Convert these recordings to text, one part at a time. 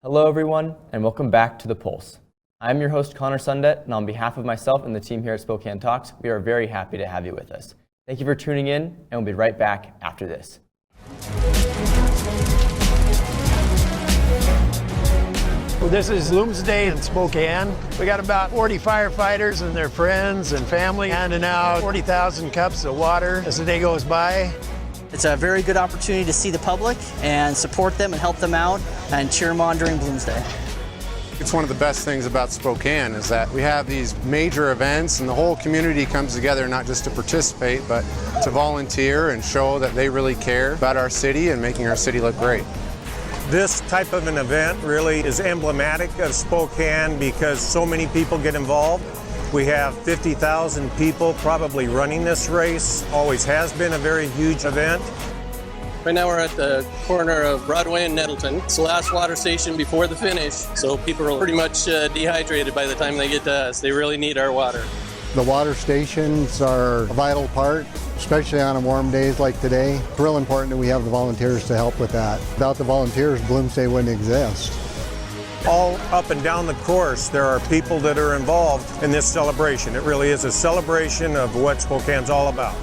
Hello everyone, and welcome back to The Pulse. I'm your host Connor Sundet, and on behalf of myself and the team here at Spokane Talks, we are very happy to have you with us. Thank you for tuning in, and we'll be right back after this. Well, this is Bloomsday in Spokane. We got about 40 firefighters and their friends and family handing out 40,000 cups of water as the day goes by. It's a very good opportunity to see the public and support them and help them out and cheer them on during Bloomsday. It's one of the best things about Spokane is that we have these major events and the whole community comes together not just to participate but to volunteer and show that they really care about our city and making our city look great. This type of an event really is emblematic of Spokane because so many people get involved. We have 50,000 people probably running this race. Always has been a very huge event. Right now we're at the corner of Broadway and Nettleton. It's the last water station before the finish, so people are pretty much dehydrated by the time they get to us. They really need our water. The water stations are a vital part, especially on warm days like today. It's real important that we have the volunteers to help with that. Without the volunteers, Bloomsday wouldn't exist. All up and down the course, there are people that are involved in this celebration. It really is a celebration of what Spokane's all about.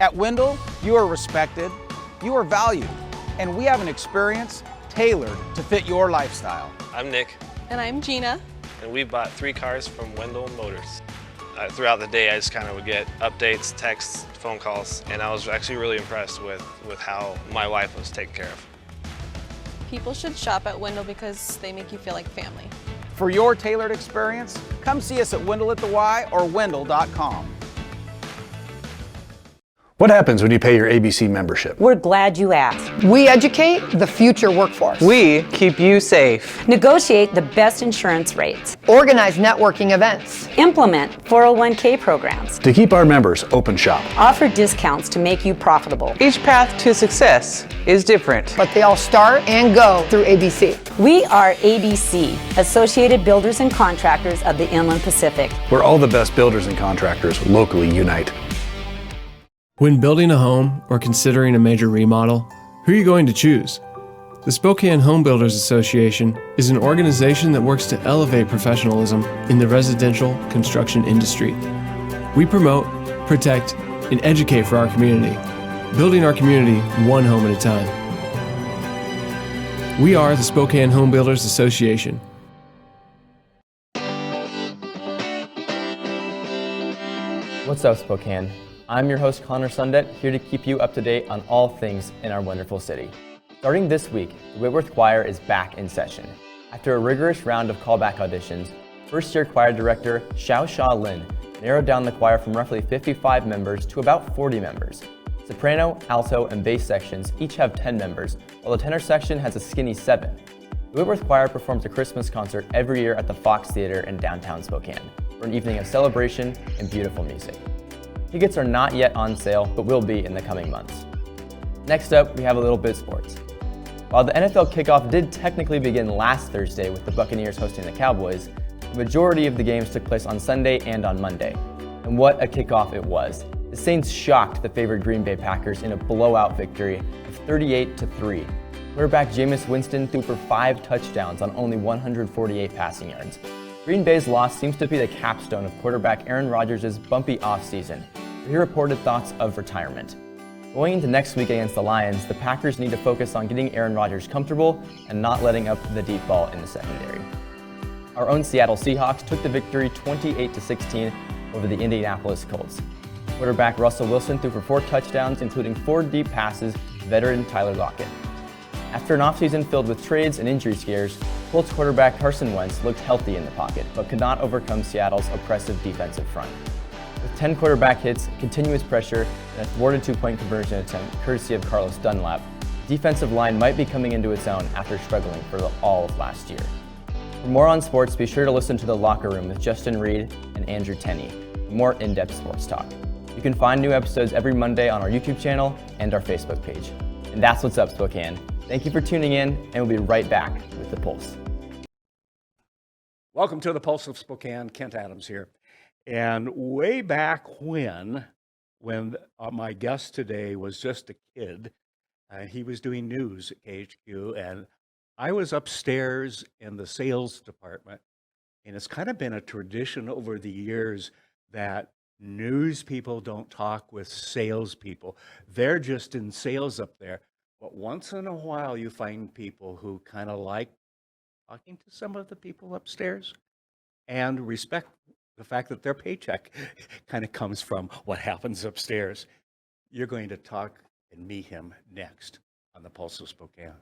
At Wendell, you are respected, you are valued, and we have an experience tailored to fit your lifestyle. I'm Nick. And I'm Gina. And we bought 3 cars from Wendell Motors. Throughout the day, I just kind of would get updates, texts, phone calls, and I was actually really impressed with how my wife was taken care of. People should shop at Wendell because they make you feel like family. For your tailored experience, come see us at Wendell at the Y or Wendell.com. What happens when you pay your ABC membership? We're glad you asked. We educate the future workforce. We keep you safe. Negotiate the best insurance rates. Organize networking events. Implement 401k programs. To keep our members open shop. Offer discounts to make you profitable. Each path to success is different, but they all start and go through ABC. We are ABC, Associated Builders and Contractors of the Inland Pacific, where all the best builders and contractors locally unite. When building a home or considering a major remodel, who are you going to choose? The Spokane Home Builders Association is an organization that works to elevate professionalism in the residential construction industry. We promote, protect, and educate for our community, building our community one home at a time. We are the Spokane Home Builders Association. What's up, Spokane? I'm your host Connor Sundet, here to keep you up to date on all things in our wonderful city. Starting this week, the Whitworth Choir is back in session. After a rigorous round of callback auditions, first-year choir director Xiao Sha Lin narrowed down the choir from roughly 55 members to about 40 members. Soprano, alto, and bass sections each have 10 members, while the tenor section has a skinny 7. The Whitworth Choir performs a Christmas concert every year at the Fox Theater in downtown Spokane for an evening of celebration and beautiful music. Tickets are not yet on sale, but will be in the coming months. Next up, we have a little bit of sports. While the NFL kickoff did technically begin last Thursday with the Buccaneers hosting the Cowboys, the majority of the games took place on Sunday and on Monday. And what a kickoff it was. The Saints shocked the favored Green Bay Packers in a blowout victory of 38-3. Quarterback Jameis Winston threw for 5 touchdowns on only 148 passing yards. Green Bay's loss seems to be the capstone of quarterback Aaron Rodgers' bumpy offseason, where he reported thoughts of retirement. Going into next week against the Lions, the Packers need to focus on getting Aaron Rodgers comfortable and not letting up the deep ball in the secondary. Our own Seattle Seahawks took the victory 28-16 over the Indianapolis Colts. Quarterback Russell Wilson threw for 4 touchdowns, including 4 deep passes to veteran Tyler Lockett. After an offseason filled with trades and injury scares, Colts quarterback Carson Wentz looked healthy in the pocket, but could not overcome Seattle's oppressive defensive front. With 10 quarterback hits, continuous pressure, and a thwarted 2-point conversion attempt courtesy of Carlos Dunlap, the defensive line might be coming into its own after struggling for all of last year. For more on sports, be sure to listen to The Locker Room with Justin Reed and Andrew Tenney for more in-depth sports talk. You can find new episodes every Monday on our YouTube channel and our Facebook page. And that's what's up, Spokane. Thank you for tuning in, and we'll be right back with The Pulse. Welcome to The Pulse of Spokane. Kent Adams here. And way back when my guest today was just a kid, he was doing news at KHQ, and I was upstairs in the sales department. And it's kind of been a tradition over the years that news people don't talk with salespeople. They're just in sales up there. But once in a while, you find people who kind of like talking to some of the people upstairs and respect the fact that their paycheck kind of comes from what happens upstairs. You're going to talk and meet him next on the Pulse of Spokane.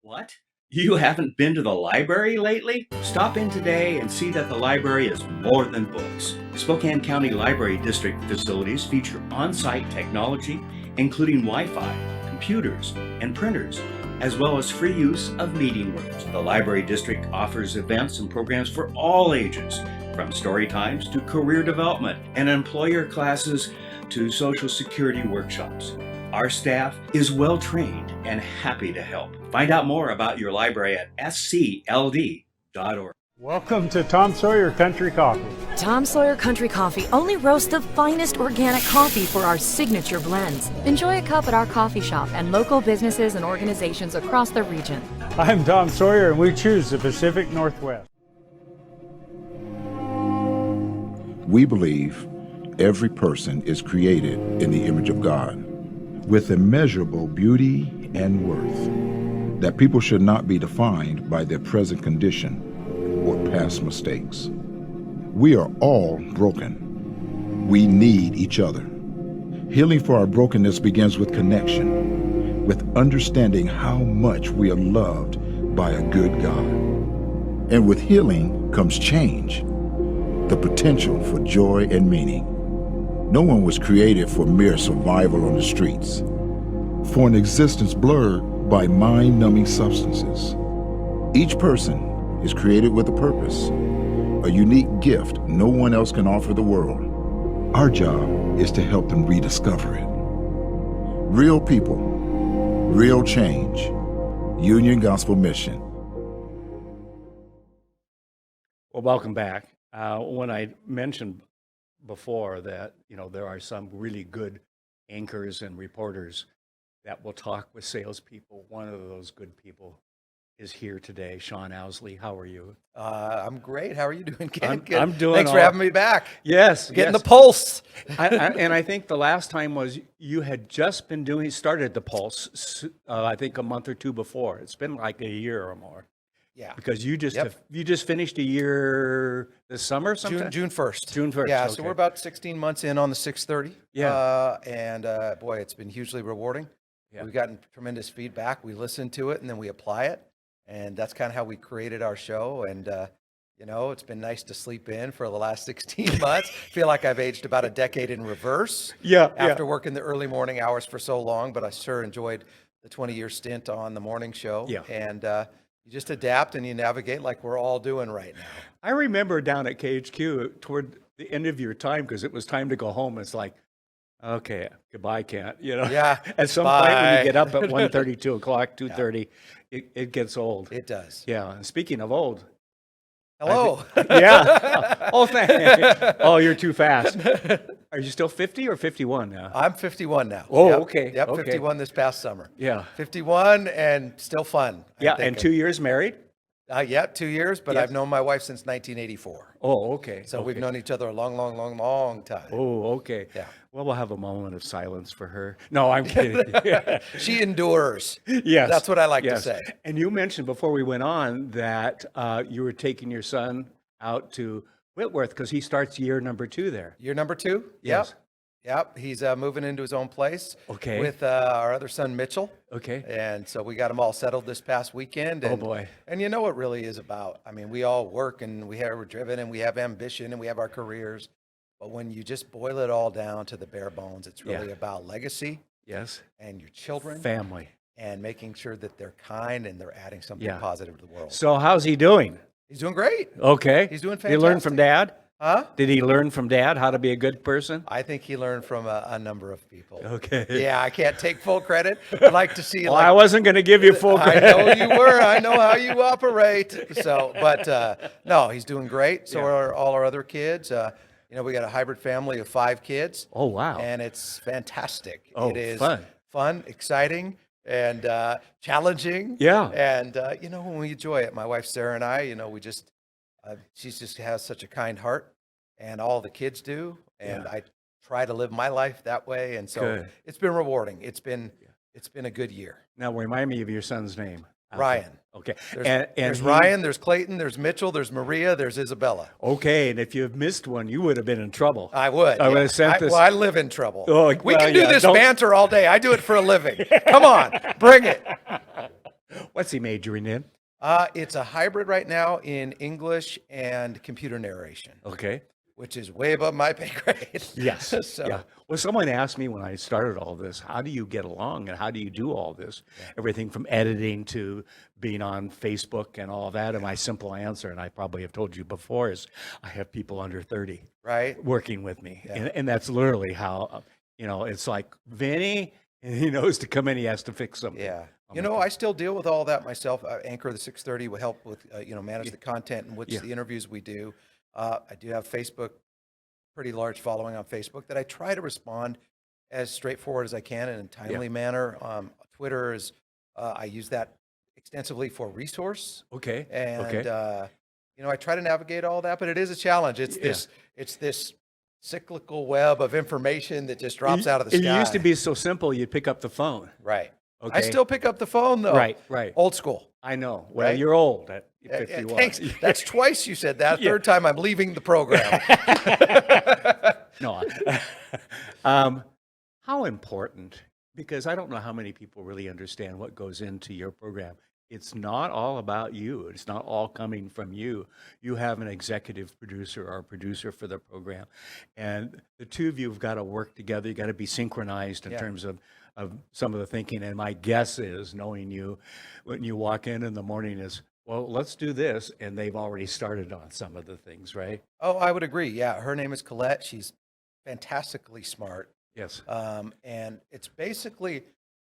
What? You haven't been to the library lately? Stop in today and see that the library is more than books. Spokane County Library District facilities feature on-site technology, including Wi-Fi, computers, and printers, as well as free use of meeting rooms. The Library District offers events and programs for all ages, from story times to career development and employer classes to Social Security workshops. Our staff is well trained and happy to help. Find out more about your library at scld.org. Welcome to Tom Sawyer Country Coffee. Tom Sawyer Country Coffee only roasts the finest organic coffee for our signature blends. Enjoy a cup at our coffee shop and local businesses and organizations across the region. I'm Tom Sawyer, and we choose the Pacific Northwest. We believe every person is created in the image of God, with immeasurable beauty and worth, that people should not be defined by their present condition or past mistakes. We are all broken. We need each other. Healing for our brokenness begins with connection, with understanding how much we are loved by a good God. And with healing comes change, the potential for joy and meaning. No one was created for mere survival on the streets, for an existence blurred by mind-numbing substances. Each person is created with a purpose, a unique gift no one else can offer the world. Our job is to help them rediscover it. Real people, real change. Union Gospel Mission. Well, welcome back. When I mentioned before that, there are some really good anchors and reporters that will talk with salespeople. One of those good people is here today, Sean Owsley. How are you? I'm great. How are you doing, Ken? I'm doing. Thanks for having me back. Yes, getting the pulse. And I think the last time was you had just been started the Pulse. I think a month or two before. It's been like a year or more. Yeah, because you just finished a year this summer, sometime? June 1st. June 1st. Yeah, okay. So we're about 16 months in on the 630. Yeah, and boy, it's been hugely rewarding. Yeah. We've gotten tremendous feedback. We listen to it and then we apply it, and that's kind of how we created our show. And it's been nice to sleep in for the last 16 months. Feel like I've aged about a decade in reverse. After working the early morning hours for so long, but I sure enjoyed the 20-year stint on the morning show. Yeah, and. You just adapt and you navigate like we're all doing right now. I remember down at KHQ toward the end of your time, because it was time to go home. It's like, okay, goodbye, Kent. Yeah. At some point when you get up at 1:30, 2 o'clock, 2:30, it gets old. It does. Yeah. And speaking of old. Hello. Yeah. Oh, thanks. Oh, you're too fast. Are you still 50 or 51 now? I'm 51 now. Oh, yep. okay. Yep, okay. 51 this past summer. Yeah. 51 and still fun. Yeah, and 2 years married? Yeah, 2 years, but I've known my wife since 1984. Oh, okay. So we've known each other a long time. Oh, okay. Yeah. Well, we'll have a moment of silence for her. No, I'm kidding. She endures. Yes. That's what I like to say. And you mentioned before we went on that you were taking your son out to Whitworth because he starts year number 2 there. Year number 2? Yes. Yep. He's moving into his own place. Okay. With our other son, Mitchell. Okay. And so we got him all settled this past weekend. And, oh, boy. And you know what really is about? I mean, we all work and we're driven and we have ambition and we have our careers. But when you just boil it all down to the bare bones, it's really about legacy. Yes. And your children. Family. And making sure that they're kind and they're adding something positive to the world. So how's he doing? He's doing great. Okay. He's doing fantastic. Did he learn from Dad? Huh? Did he learn from Dad how to be a good person? I think he learned from a number of people. Okay. Yeah, I can't take full credit. I'd like to see. Well, I wasn't going to give you full credit. I know you were. I know how you operate. So, but no, he's doing great. So are all our other kids. You know, we got a hybrid family of 5 kids. Oh, wow. And it's fantastic. Oh, it is fun, exciting, and challenging. Yeah. And, you know, when we enjoy it, my wife Sarah and I, you know, we just, she just has such a kind heart, and all the kids do. And I try to live my life that way. And so it's been rewarding. It's been a good year. Now, remind me of your son's name. Ryan. Okay. There's Ryan, there's Clayton, there's Mitchell, there's Maria, there's Isabella. Okay, and if you have missed one, you would have been in trouble. I would. I would have sent this. Well, I live in trouble. Oh, we can do this banter all day. I do it for a living. Come on, bring it. What's he majoring in? It's a hybrid right now in English and computer narration. Okay. Which is way above my pay grade. Yes. So. Yeah. Well, someone asked me when I started all this, how do you get along and how do you do all this? Everything from editing to being on Facebook and all that. And my simple answer, and I probably have told you before, is I have people under 30 working with me. Yeah. And that's literally how, you know, it's like Vinny, and he knows to come in, he has to fix something. Yeah. You know, I still deal with all that myself. I anchor the 6:30 will help with, you know, manage the content and the interviews we do. I do have Facebook, pretty large following on Facebook, that I try to respond as straightforward as I can in a timely manner. Twitter is, I use that extensively for resource. Okay. And, you know, I try to navigate all that, but it is a challenge. It's this cyclical web of information that just drops out of the sky. It used to be so simple, you'd pick up the phone. Right. Okay. I still pick up the phone, though. Right. Old school. I know. Well, you're old at 51. Thanks. That's twice you said that. Third time I'm leaving the program. No. How important, because I don't know how many people really understand what goes into your program. It's not all about you. It's not all coming from you. You have an executive producer or a producer for the program. And the two of you have got to work together. You got to be synchronized in terms of some of the thinking. And my guess is, knowing you, when you walk in the morning is, well, let's do this. And they've already started on some of the things, right? Oh, I would agree. Yeah. Her name is Colette. She's fantastically smart. Yes. And it's basically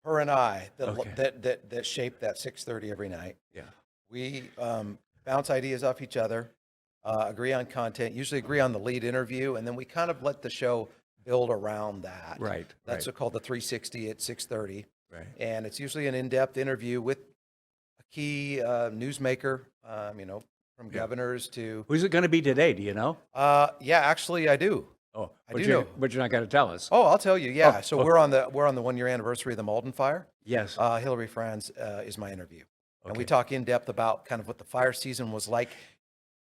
her and I that shape that 6:30 every night. Yeah. We bounce ideas off each other, agree on content, usually agree on the lead interview, and then we kind of let the show build around that. Right. That's called the 360 at 6:30. Right. And it's usually an in-depth interview with a key newsmaker, you know, from governors to... Who's it going to be today? Do you know? Yeah, actually I do. Oh, I do know. But you're not going to tell us. Oh, I'll tell you. Yeah. So we're on the 1-year anniversary of the Malden fire. Yes. Hillary Franz is my interview. And we talk in depth about kind of what the fire season was like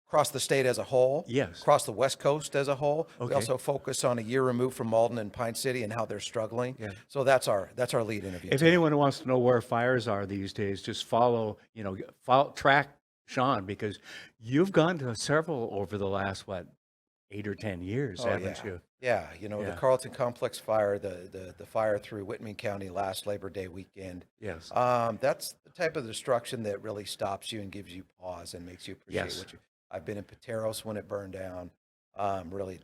across the state as a whole. Yes. Across the West Coast as a whole. Okay. We also focus on a year removed from Malden and Pine City and how they're struggling. Yeah. So that's our lead interview. If anyone wants to know where fires are these days, just track Sean, because you've gone to several over the last 8 or 10 years, haven't you? Yeah, you know, the Carlton Complex fire, the fire through Whitman County last Labor Day weekend. Yes. That's the type of destruction that really stops you and gives you pause and makes you appreciate what you... I've been in Pateros when it burned down, really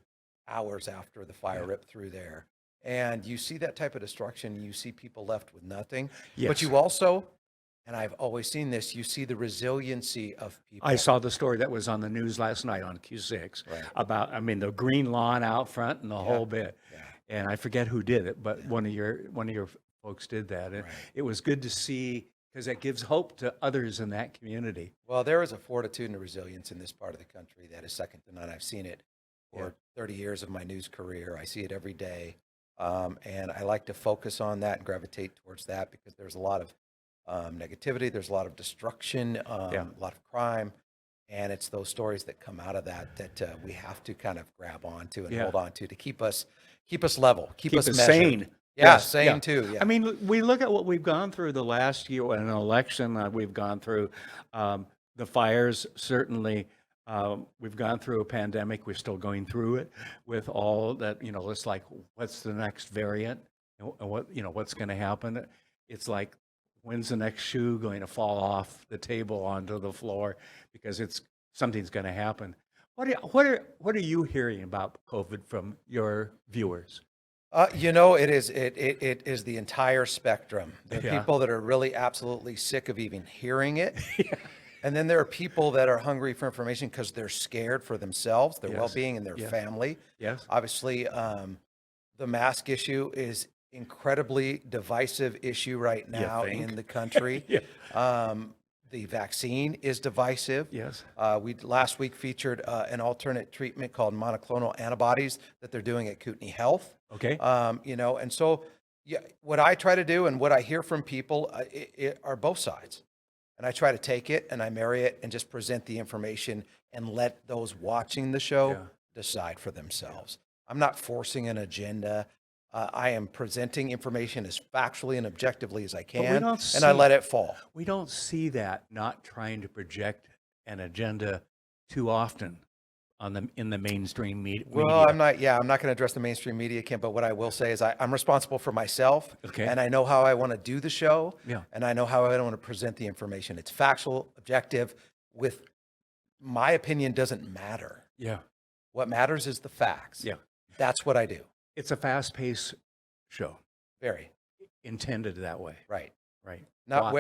hours after the fire ripped through there. And you see that type of destruction, you see people left with nothing. Yes. But you also, and I've always seen this, you see the resiliency of people. I saw the story that was on the news last night on Q6 about, the green lawn out front and the whole bit. Yeah. And I forget who did it, but one of your folks did that. And it was good to see, because that gives hope to others in that community. Well, there is a fortitude and a resilience in this part of the country that is second to none. I've seen it for 30 years of my news career. I see it every day. And I like to focus on that and gravitate towards that, because there's a lot of negativity, there's a lot of destruction, a lot of crime, and it's those stories that come out of that we have to kind of grab onto and hold on to keep us level, keep us measured. Sane. Yeah, sane too. Yeah. I mean, we look at what we've gone through the last year, an election we've gone through, the fires certainly. We've gone through a pandemic. We're still going through it with all that. It's like, what's the next variant, and what's going to happen? It's like, when's the next shoe going to fall off the table onto the floor, because something's going to happen. What are you hearing about COVID from your viewers? It is the entire spectrum. There are people that are really absolutely sick of even hearing it. And then there are people that are hungry for information because they're scared for themselves, their Yes. well-being, and their Yes. family. Yes. Obviously, the mask issue is incredibly divisive issue right now think? in the country. Yeah. The vaccine is divisive. Yes. We last week featured an alternate treatment called monoclonal antibodies that they're doing at Kootenai Health. Okay. And so what I try to do and what I hear from people are both sides. And I try to take it and I marry it and just present the information and let those watching the show decide for themselves. I'm not forcing an agenda. I am presenting information as factually and objectively as I can, and I let it fall. We don't see that not trying to project an agenda too often in the mainstream media. Well, I'm not going to address the mainstream media, Kim, but what I will say is I'm responsible for myself, and I know how I want to do the show, and I know how I want to present the information. It's factual, objective, with my opinion doesn't matter. Yeah. What matters is the facts. Yeah. That's what I do. It's a fast-paced show. Very. Intended that way. Right. Right. Not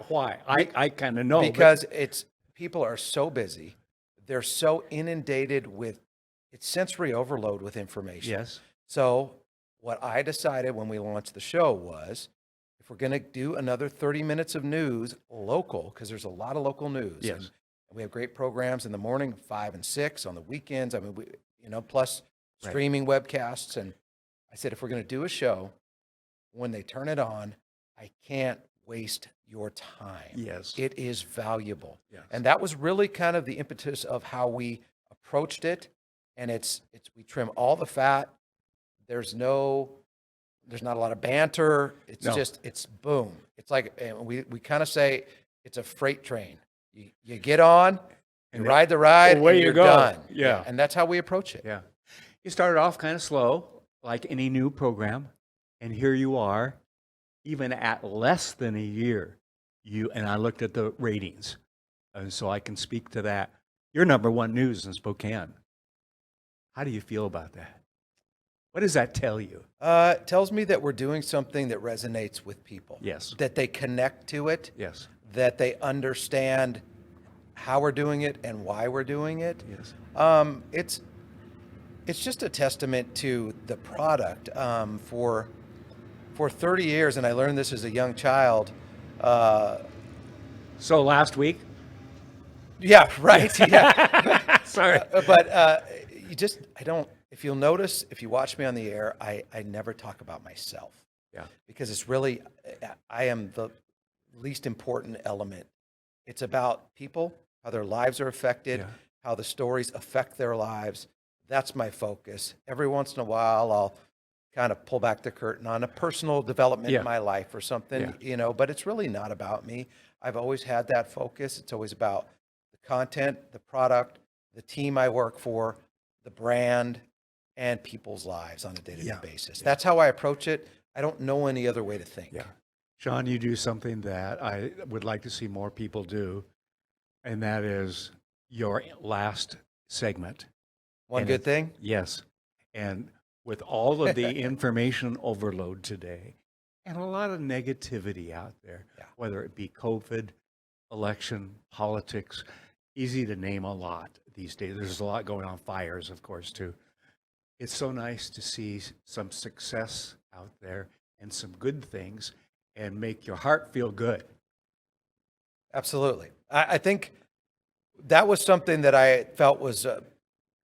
why? I kind of know. Because people are so busy. They're so inundated with it's sensory overload with information. Yes. So what I decided when we launched the show was if we're going to do another 30 minutes of news local, because there's a lot of local news. Yes. And we have great programs in the morning, 5 and 6 on the weekends. I mean, plus streaming webcasts. And I said, if we're going to do a show, when they turn it on, I can't waste your time. Yes. It is valuable. Yes. And that was really kind of the impetus of how we approached it. And we trim all the fat. There's not a lot of banter. It's boom. It's like, we kind of say it's a freight train. You get on, you ride the ride, away and you you're go. done. Yeah. And that's how we approach it. Yeah. You started off kind of slow, like any new program, and here you are, even at less than a year. And I looked at the ratings, and so I can speak to that. You're number one news in Spokane. How do you feel about that? What does that tell you? It tells me that we're doing something that resonates with people. Yes. That they connect to it. Yes. That they understand how we're doing it and why we're doing it. Yes. It's just a testament to the product. For 30 years, and I learned this as a young child. So last week? Yeah, right. Yeah. Sorry. But if you'll notice, if you watch me on the air, I never talk about myself. Yeah. Because it's really, I am the least important element. It's about people, how their lives are affected, how the stories affect their lives. That's my focus. Every once in a while, I'll kind of pull back the curtain on a personal development in my life or something, but it's really not about me. I've always had that focus. It's always about the content, the product, the team I work for, the brand, and people's lives on a day-to-day basis. That's how I approach it. I don't know any other way to think. Yeah. Sean, you do something that I would like to see more people do, and that is your last segment. One good thing? Yes. And with all of the information overload today and a lot of negativity out there, whether it be COVID, election, politics, easy to name a lot these days. There's a lot going on, fires, of course, too. It's so nice to see some success out there and some good things and make your heart feel good. Absolutely. I think that was something that I felt was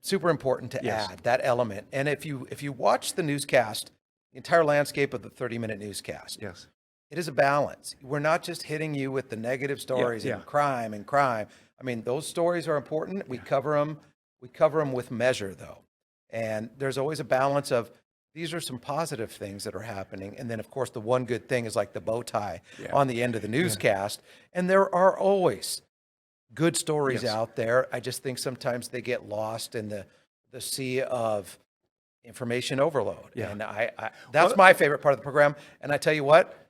super important to add, that element. And if you watch the newscast, the entire landscape of the 30-minute newscast, it is a balance. We're not just hitting you with the negative stories and crime. I mean, those stories are important. We cover them. We cover them with measure, though. And there's always a balance of these are some positive things that are happening. And then, of course, the one good thing is like the bow tie on the end of the newscast. And there are always good stories out there. I just think sometimes they get lost in the sea of information overload. And that's my favorite part of the program. And I tell you what,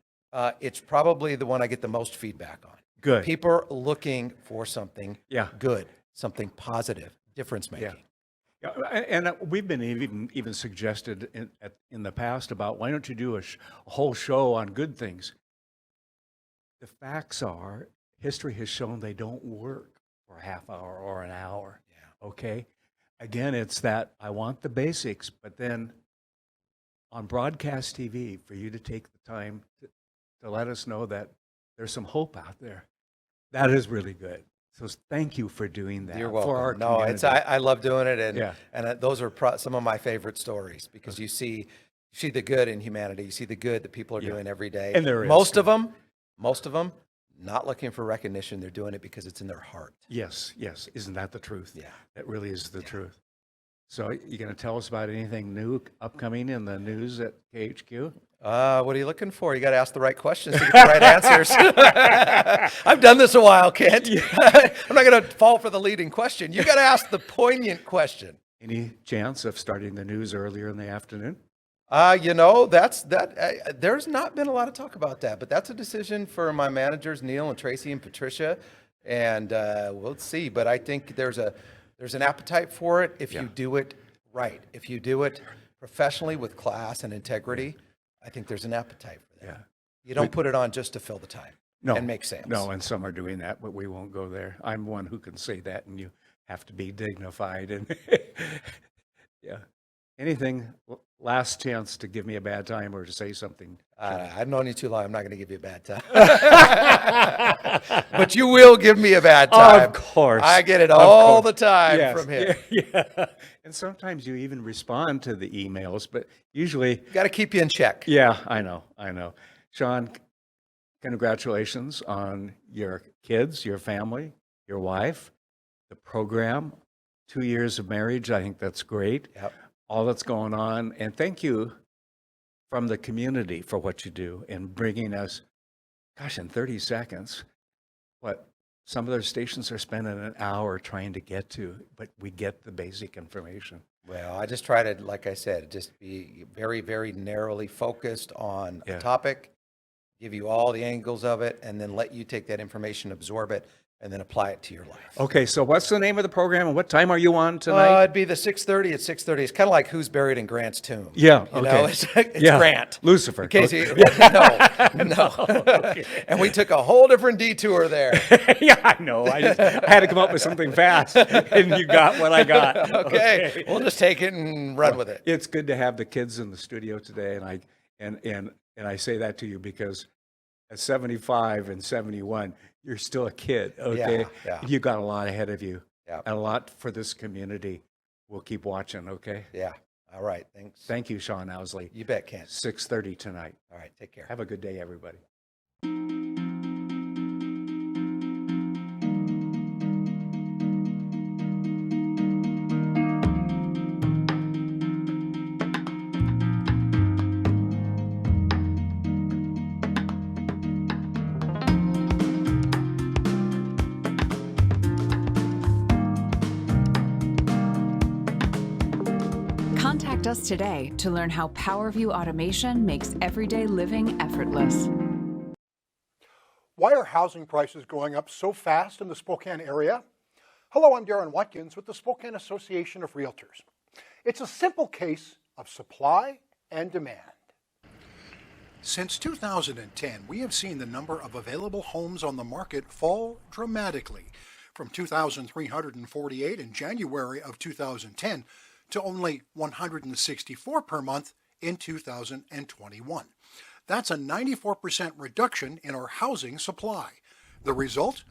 it's probably the one I get the most feedback on. Good. People are looking for something good, something positive, difference making. And we've been even suggested in the past about why don't you do a whole show on good things? The facts are history has shown they don't work for a half hour or an hour. Yeah. Okay? Again, it's that I want the basics, but then on broadcast TV, for you to take the time to let us know that there's some hope out there. That is really good. So thank you for doing that. You're welcome. For our no, community. it's I love doing it, and Yeah. those are some of my favorite stories, because you see the good in humanity. You see the good that people are doing every day. And there is. Most of them, not looking for recognition. They're doing it because it's in their heart. Yes, yes. Isn't that the truth? Yeah. That really is the truth. So you going to tell us about anything new upcoming in the news at KHQ? What are you looking for? You got to ask the right questions to get the right answers. I've done this a while, Kent. I'm not going to fall for the leading question. You got to ask the poignant question. Any chance of starting the news earlier in the afternoon? There's not been a lot of talk about that, but that's a decision for my managers, Neil and Tracy and Patricia, and we'll see. But I think there's an appetite for it if you do it right. If you do it professionally with class and integrity, I think there's an appetite for that. Yeah. You don't put it on just to fill the time and make sales. No, and some are doing that, but we won't go there. I'm one who can say that, and you have to be dignified. And yeah. Anything, last chance to give me a bad time or to say something? I've known you too long. I'm not going to give you a bad time. But you will give me a bad time. Of course. I get it all the time from him. Yeah. And sometimes you even respond to the emails, but usually... Got to keep you in check. Yeah, I know. Sean, congratulations on your kids, your family, your wife, the program, 2 years of marriage. I think that's great. Yep. All that's going on. And thank you from the community for what you do and bringing us, gosh, in 30 seconds, what some of their stations are spending an hour trying to get to, but we get the basic information. Well, I just try to, like I said, just be very, very narrowly focused on a topic, give you all the angles of it, and then let you take that information, absorb it, and then apply it to your life. Okay, so what's the name of the program and what time are you on tonight? It'd be the 6:30 at 6:30. It's kind of like Who's Buried in Grant's Tomb. Yeah, You okay. know, it's Grant. Lucifer. In case Okay. no. Okay. And we took a whole different detour there. Yeah, I know. I had to come up with something fast, and you got what I got. Okay. We'll just take it and run with it. It's good to have the kids in the studio today, and I say that to you because at 75 and 71, you're still a kid, okay? Yeah. You got a lot ahead of you, Yeah. and a lot for this community. We'll keep watching, okay? Yeah. All right. Thanks. Thank you, Sean Owsley. You bet, Kent. 6:30 tonight. All right. Take care. Have a good day, everybody. Contact us today to learn how PowerView automation makes everyday living effortless. Why are housing prices going up so fast in the Spokane area? Hello, I'm Darren Watkins with the Spokane Association of Realtors. It's a simple case of supply and demand. Since 2010, we have seen the number of available homes on the market fall dramatically, from 2,348 in January of 2010 to only 164 per month in 2021. That's a 94% reduction in our housing supply. The result?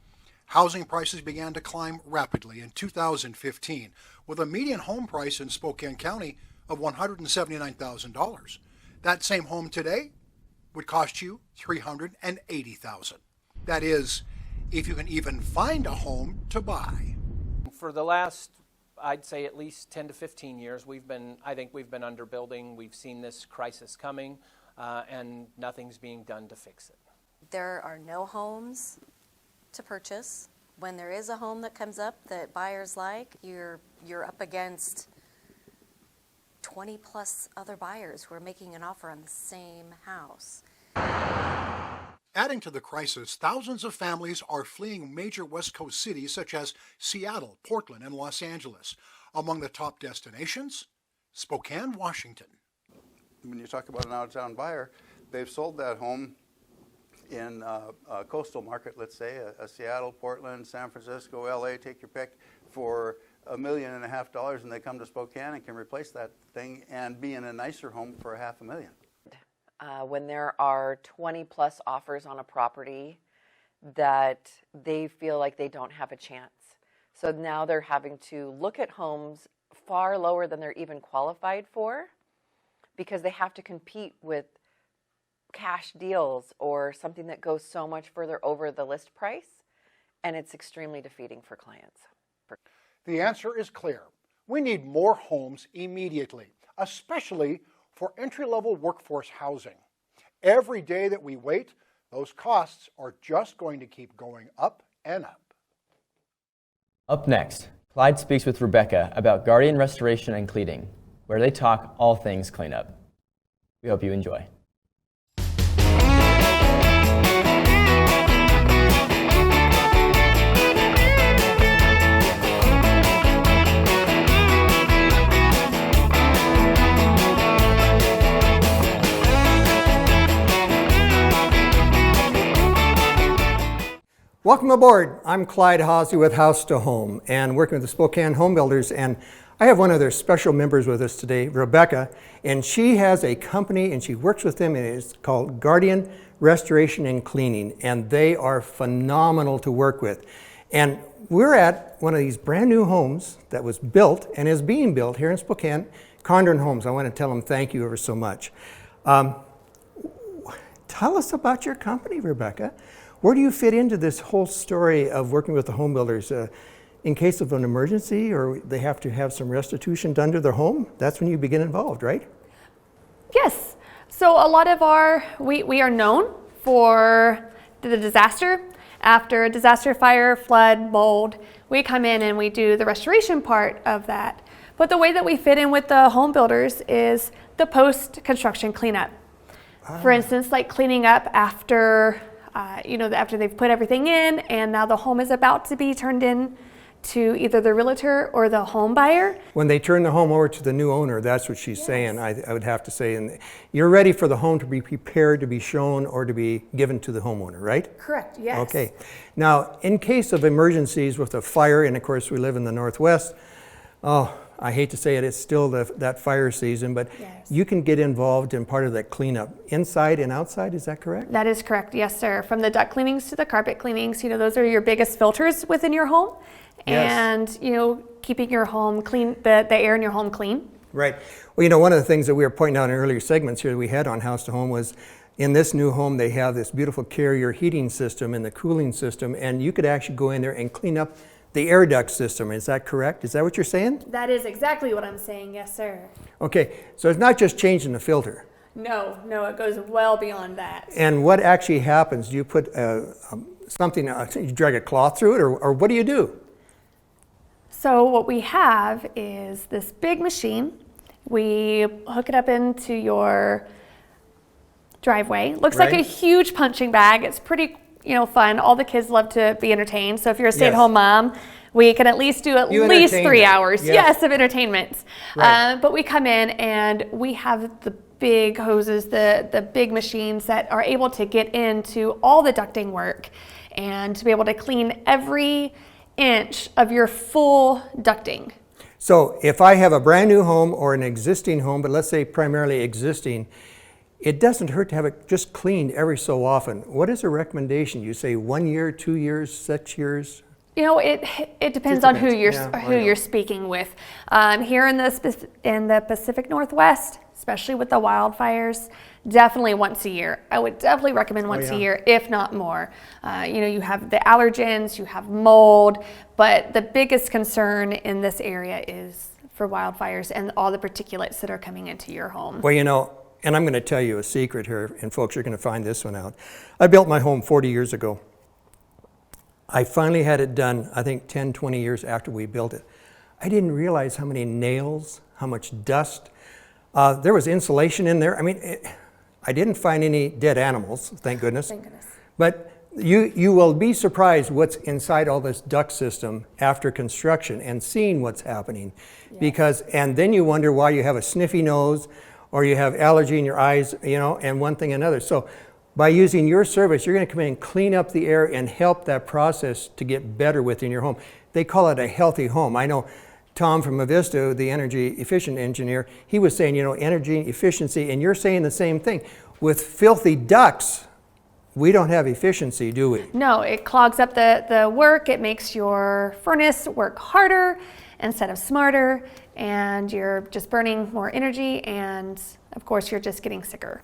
Housing prices began to climb rapidly in 2015, with a median home price in Spokane County of $179,000. That same home today would cost you $380,000. That is, if you can even find a home to buy. For the last, I'd say at least 10 to 15 years, I think we've been underbuilding. We've seen this crisis coming, and nothing's being done to fix it. There are no homes to purchase. When there is a home that comes up that buyers like, you're up against 20 plus other buyers who are making an offer on the same house. Adding to the crisis, thousands of families are fleeing major West Coast cities such as Seattle, Portland, and Los Angeles. Among the top destinations, Spokane, Washington. When you talk about an out-of-town buyer, they've sold that home in a coastal market, let's say, a Seattle, Portland, San Francisco, LA, take your pick, for $1.5 million, and they come to Spokane and can replace that thing and be in a nicer home for $500,000. When there are 20 plus offers on a property that they feel like they don't have a chance. So now they're having to look at homes far lower than they're even qualified for because they have to compete with cash deals or something that goes so much further over the list price, and it's extremely defeating for clients. The answer is clear. We need more homes immediately, especially for entry-level workforce housing. Every day that we wait, those costs are just going to keep going up and up. Up next, Clyde speaks with Rebecca about Guardian Restoration and Cleaning, where they talk all things cleanup. We hope you enjoy. Welcome aboard. I'm Clyde Owsley with House to Home and working with the Spokane Home Builders, and I have one of their special members with us today, Rebecca, and she has a company and she works with them, and it's called Guardian Restoration and Cleaning, and they are phenomenal to work with. And we're at one of these brand new homes that was built and is being built here in Spokane, Condren Homes. I want to tell them thank you ever so much. Tell us about your company, Rebecca. Where do you fit into this whole story of working with the home builders? In case of an emergency or they have to have some restitution done to their home, that's when you begin involved, right? Yes. So a lot of we are known for the disaster. After a disaster, fire, flood, mold, we come in and we do the restoration part of that. But the way that we fit in with the home builders is the post-construction cleanup. For instance, like cleaning up after after they've put everything in and now the home is about to be turned in to either the realtor or the home buyer. When they turn the home over to the new owner, that's what she's saying, I would have to say. And you're ready for the home to be prepared to be shown or to be given to the homeowner, right? Correct, yes. Okay. Now, in case of emergencies with a fire, and of course we live in the Northwest, I hate to say it, it's still that fire season, but you can get involved in part of that cleanup, inside and outside, is that correct? That is correct, yes sir. From the duct cleanings to the carpet cleanings, those are your biggest filters within your home. Yes. And, keeping your home clean, the air in your home clean. Right. Well, one of the things that we were pointing out in earlier segments here that we had on House to Home was in this new home, they have this beautiful carrier heating system and the cooling system, and you could actually go in there and clean up the air duct system. Is that correct? Is that what you're saying? That is exactly what I'm saying, yes sir. Okay, so it's not just changing the filter. No, it goes well beyond that. And what actually happens? Do you put you drag a cloth through it, or what do you do? So what we have is this big machine. We hook it up into your driveway. Looks like a huge punching bag. It's pretty fun. All the kids love to be entertained. So if you're a stay-at-home mom, we can at least do at least 3 hours of entertainment. Right. But we come in and we have the big hoses, the big machines that are able to get into all the ducting work and to be able to clean every inch of your full ducting. So if I have a brand new home or an existing home, but let's say primarily existing, it doesn't hurt to have it just cleaned every so often. What is a recommendation? You say 1 year, 2 years, 6 years? It depends on who you're speaking with. Here in the Pacific Northwest, especially with the wildfires, definitely once a year. I would definitely recommend once a year, if not more. You have the allergens, you have mold, but the biggest concern in this area is for wildfires and all the particulates that are coming into your home. Well, and I'm going to tell you a secret here, and folks, you're going to find this one out. I built my home 40 years ago. I finally had it done, I think 10, 20 years after we built it. I didn't realize how many nails, how much dust. There was insulation in there. I didn't find any dead animals, thank goodness. Thank goodness. But you will be surprised what's inside all this duct system after construction and seeing what's happening. And then you wonder why you have a sniffy nose or you have allergy in your eyes, and one thing and another. So By using your service, you're going to come in and clean up the air and help that process to get better within your home. They call it a healthy home. I know Tom from Avista, the energy efficient engineer, he was saying, you know, energy efficiency, and you're saying the same thing. With filthy ducts, we don't have efficiency, do we? No, it clogs up the work. It makes your furnace work harder instead of smarter, and you're just burning more energy, and of course you're just getting sicker.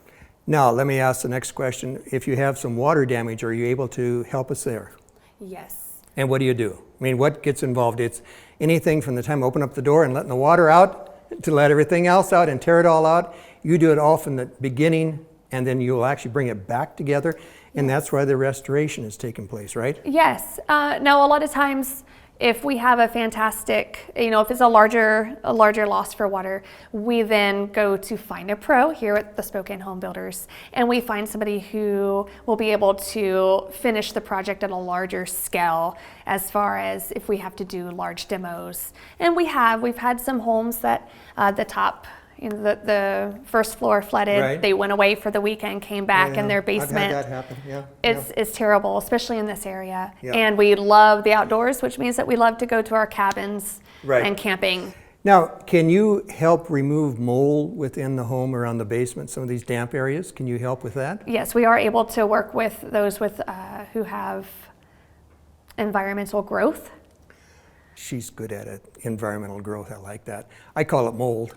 Now, let me ask the next question. If you have some water damage, are you able to help us there? Yes. And what do you do? I mean, what gets involved? It's anything from the time I open up the door and letting the water out to let everything else out and tear it all out. You do it all from the beginning, and then you'll actually bring it back together, and that's why the restoration is taking place, right? Yes. Now, a lot of times, if we have a fantastic, you know, if it's a larger loss for water, we then go to find a pro here at the Spokane Home Builders, and we find somebody who will be able to finish the project at a larger scale as far as if we have to do large demos. And we've had some homes that the top, you know, the first floor flooded. Right. They went away for the weekend, came back in their basement. I've had that happen, yeah. It's terrible, especially in this area. Yeah. And we love the outdoors, which means that we love to go to our cabins and camping. Now, can you help remove mold within the home or on the basement, some of these damp areas? Can you help with that? Yes, we are able to work with those with who have environmental growth. She's good at it, environmental growth, I like that. I call it mold.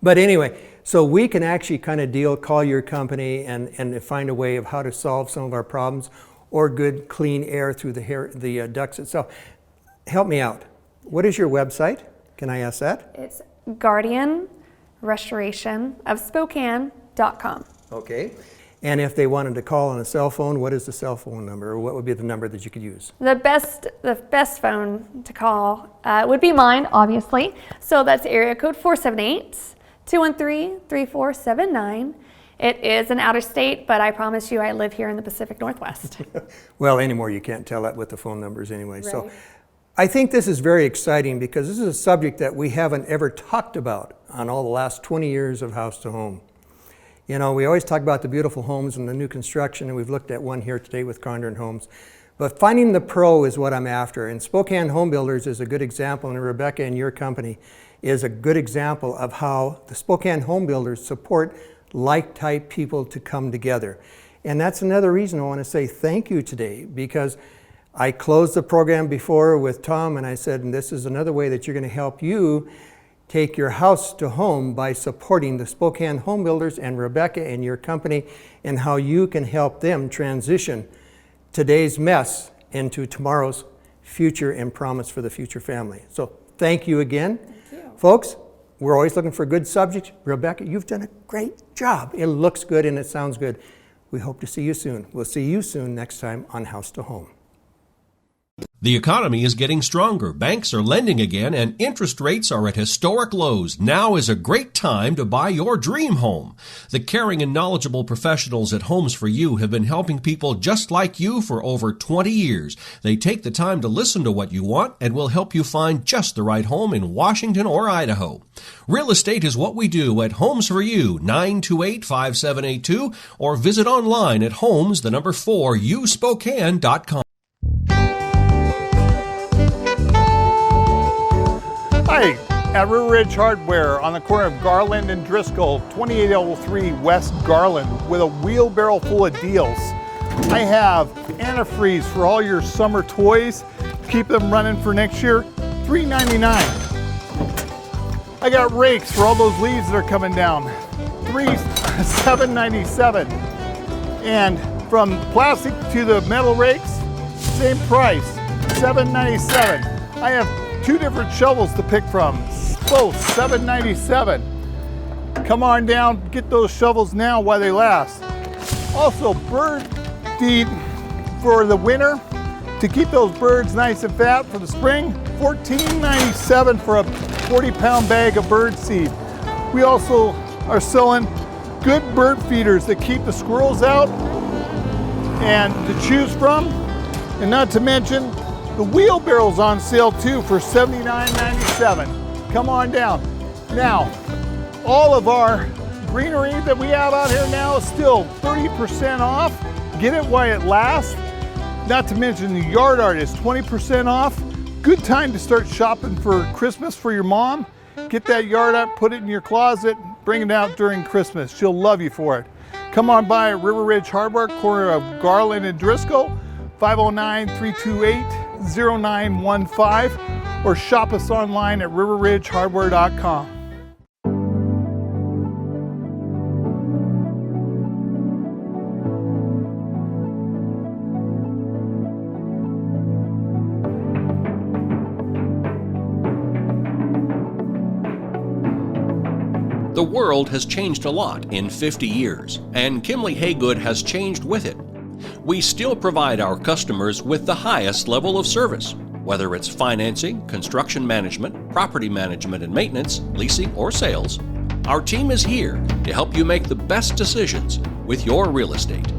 But anyway, so we can actually kind of call your company and find a way of how to solve some of our problems, or good clean air through the ducts itself. Help me out. What is your website? Can I ask that? It's guardianrestorationofspokane.com. Okay. And if they wanted to call on a cell phone, what is the cell phone number, or what would be the number that you could use? The best phone to call would be mine, obviously. So that's area code 478-213-3479. It is an outer state, but I promise you I live here in the Pacific Northwest. Well, anymore you can't tell that with the phone numbers anyway. Right. So I think this is very exciting because this is a subject that we haven't ever talked about on all the last 20 years of House to Home. You know, we always talk about the beautiful homes and the new construction, and we've looked at one here today with Condren Homes. But finding the pro is what I'm after. And Spokane Home Builders is a good example, and Rebecca and your company is a good example of how the Spokane Home Builders support like-type people to come together. And that's another reason I want to say thank you today, because I closed the program before with Tom, and I said, and this is another way that you're going to help you take your house to home by supporting the Spokane Home Builders and Rebecca and your company, and how you can help them transition today's mess into tomorrow's future and promise for the future family. So thank you again. Thank you. Folks, we're always looking for good subjects. Rebecca, you've done a great job. It looks good and it sounds good. We hope to see you soon. We'll see you soon next time on House to Home. The economy is getting stronger. Banks are lending again, and interest rates are at historic lows. Now is a great time to buy your dream home. The caring and knowledgeable professionals at Homes for You have been helping people just like you for over 20 years. They take the time to listen to what you want and will help you find just the right home in Washington or Idaho. Real estate is what we do at Homes for You, 928-5782, or visit online at homes4uspokane.com. Hi, at River Ridge Hardware on the corner of Garland and Driscoll, 2803 West Garland, with a wheelbarrow full of deals. I have antifreeze for all your summer toys. Keep them running for next year, $3.99. I got rakes for all those leaves that are coming down, $7.97. And from plastic to the metal rakes, same price, $7.97. I have 2 different shovels to pick from, both $7.97. Come on down, get those shovels now while they last. Also, bird feed for the winter to keep those birds nice and fat for the spring, $14.97 for a 40-pound bag of bird seed. We also are selling good bird feeders that keep the squirrels out and to choose from, and not to mention the wheelbarrow's on sale too for $79.97. Come on down. Now, all of our greenery that we have out here now is still 30% off. Get it while it lasts. Not to mention the yard art is 20% off. Good time to start shopping for Christmas for your mom. Get that yard art, put it in your closet, bring it out during Christmas. She'll love you for it. Come on by at River Ridge Hardware, corner of Garland and Driscoll, 509-328-0915, or shop us online at riverridgehardware.com. The world has changed a lot in 50 years, and Kimley Haygood has changed with it. We still provide our customers with the highest level of service, whether it's financing, construction management, property management and maintenance, leasing, or sales. Our team is here to help you make the best decisions with your real estate.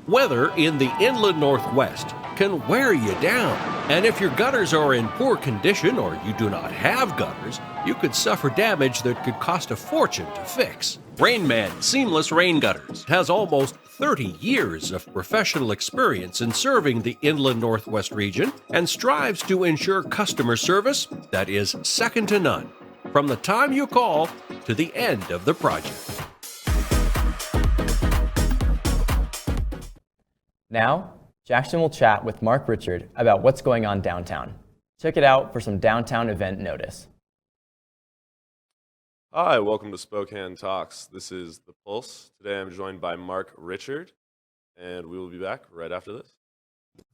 Weather in the inland Northwest can wear you down. And if your gutters are in poor condition or you do not have gutters, you could suffer damage that could cost a fortune to fix. Rainman Seamless Rain Gutters has almost 30 years of professional experience in serving the inland Northwest region and strives to ensure customer service that is second to none, from the time you call to the end of the project. Now, Jackson will chat with Mark Richard about what's going on downtown. Check it out for some downtown event notice. Hi, welcome to Spokane Talks. This is The Pulse. Today I'm joined by Mark Richard, and we will be back right after this.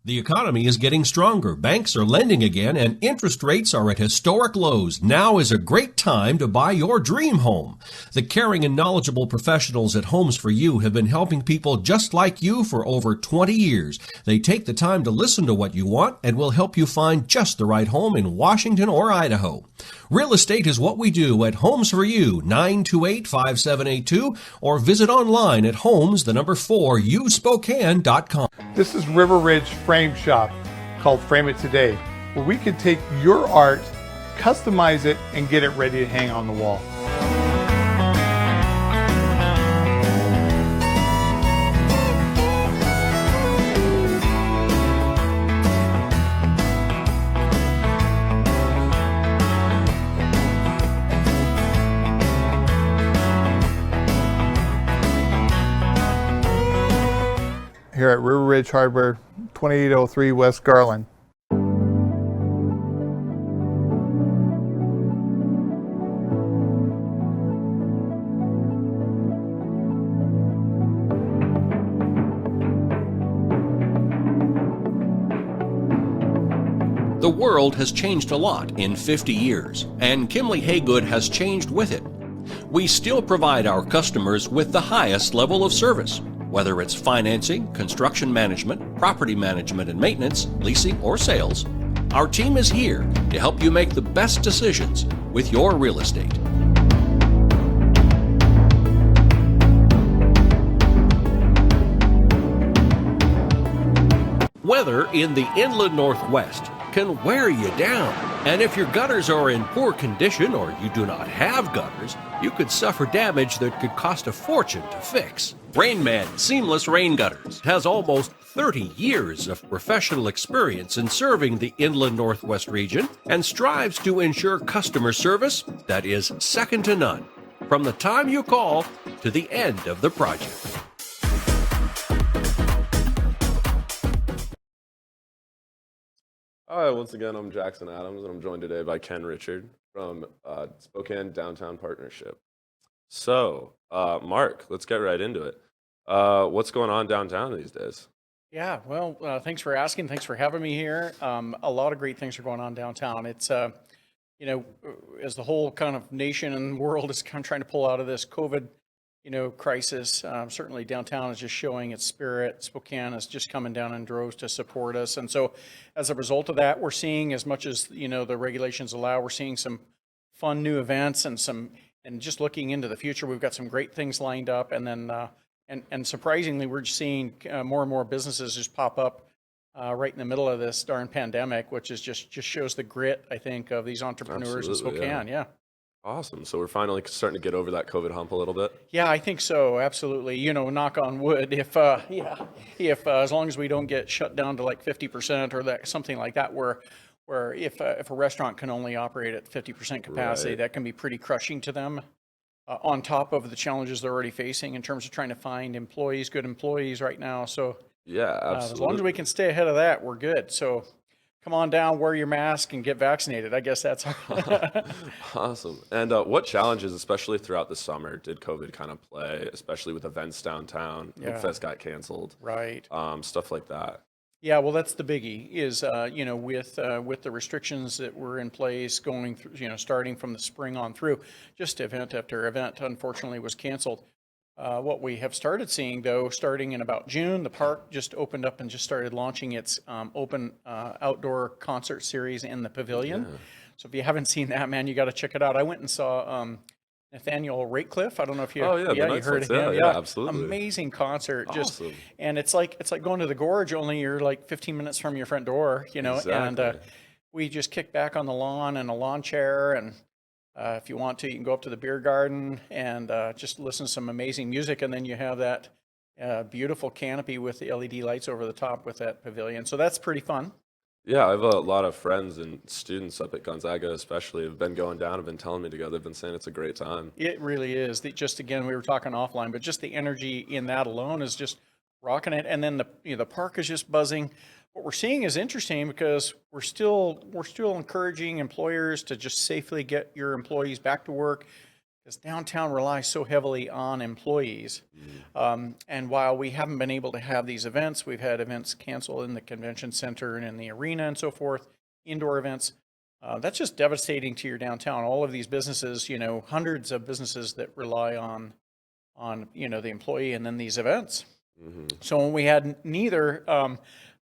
The economy is getting stronger. Banks are lending again, and interest rates are at historic lows. Now is a great time to buy your dream home. The caring and knowledgeable professionals at Homes for You have been helping people just like you for over 20 years. They take the time to listen to what you want and will help you find just the right home in Washington or Idaho. Real estate is what we do at Homes for You, 928-5782, or visit online at homes4uspokane.com. This is River Ridge Frame Shop, called Frame It Today, where we can take your art, customize it, and get it ready to hang on the wall. Here at River Ridge Hardware, 2803 West Garland. The world has changed a lot in 50 years, and Kimley Haygood has changed with it. We still provide our customers with the highest level of service, whether it's financing, construction management, property management and maintenance, leasing, or sales. Our team is here to help you make the best decisions with your real estate. Weather in the inland Northwest can wear you down. And if your gutters are in poor condition or you do not have gutters, you could suffer damage that could cost a fortune to fix. Rainman Seamless Rain Gutters has almost 30 years of professional experience in serving the inland Northwest region and strives to ensure customer service that is second to none, from the time you call to the end of the project. Hi, once again, I'm Jackson Adams, and I'm joined today by Ken Richard from Spokane Dowtown Partnership. So, Mark, let's get right into it. What's going on downtown these days? Yeah, well, thanks for asking. Thanks for having me here. A lot of great things are going on downtown. It's, you know, as the whole kind of nation and world is kind of trying to pull out of this COVID, crisis, certainly downtown is just showing its spirit. Spokane is just coming down in droves to support us. And so as a result of that, we're seeing, as much as, the regulations allow, we're seeing some fun new events and just looking into the future, we've got some great things lined up. And then, and surprisingly, we're just seeing more and more businesses just pop up right in the middle of this darn pandemic, which is just shows the grit, I think, of these entrepreneurs in Spokane. Yeah. Awesome. So we're finally starting to get over that COVID hump a little bit. Yeah, I think so. Absolutely. You know, knock on wood. If as long as we don't get shut down to like 50% or that something like that, where if a restaurant can only operate at 50% capacity, Right. that can be pretty crushing to them. On top of the challenges they're already facing in terms of trying to find employees, good employees right now. So Yeah, absolutely. as long as we can stay ahead of that, we're good. So come on down, wear your mask, and get vaccinated. I guess that's Awesome. And what challenges, especially throughout the summer, did COVID kind of play, especially with events downtown? Yeah. Fest got canceled. Right. Stuff like that. Yeah, well, that's the biggie is, with the restrictions that were in place going through, starting from the spring on through, just event after event, unfortunately, was canceled. What we have started seeing, though, starting in about June, the park just opened up and just started launching its open outdoor concert series in the pavilion. Yeah. So if you haven't seen that, man, you got to check it out. I went and saw Nathaniel Ratecliffe. I don't know if you, you heard of him. Yeah, absolutely. Amazing concert. Awesome. And it's like going to the gorge, only you're like 15 minutes from your front door, Exactly. and we just kick back on the lawn in a lawn chair, and if you want to, you can go up to the beer garden and just listen to some amazing music, and then you have that beautiful canopy with the LED lights over the top with that pavilion. So that's pretty fun. Yeah, I have a lot of friends and students up at Gonzaga especially have been going down, have been telling me to go. They've been saying it's a great time. It really is. Just again, we were talking offline, but just the energy in that alone is just rocking it. And then the park is just buzzing. What we're seeing is interesting because we're still encouraging employers to just safely get your employees back to work, because downtown relies so heavily on employees. And while we haven't been able to have these events, we've had events canceled in the convention center and in the arena and so forth, indoor events. That's just devastating to your downtown. All of these businesses, hundreds of businesses that rely on the employee and then these events. Mm-hmm. So when we had neither,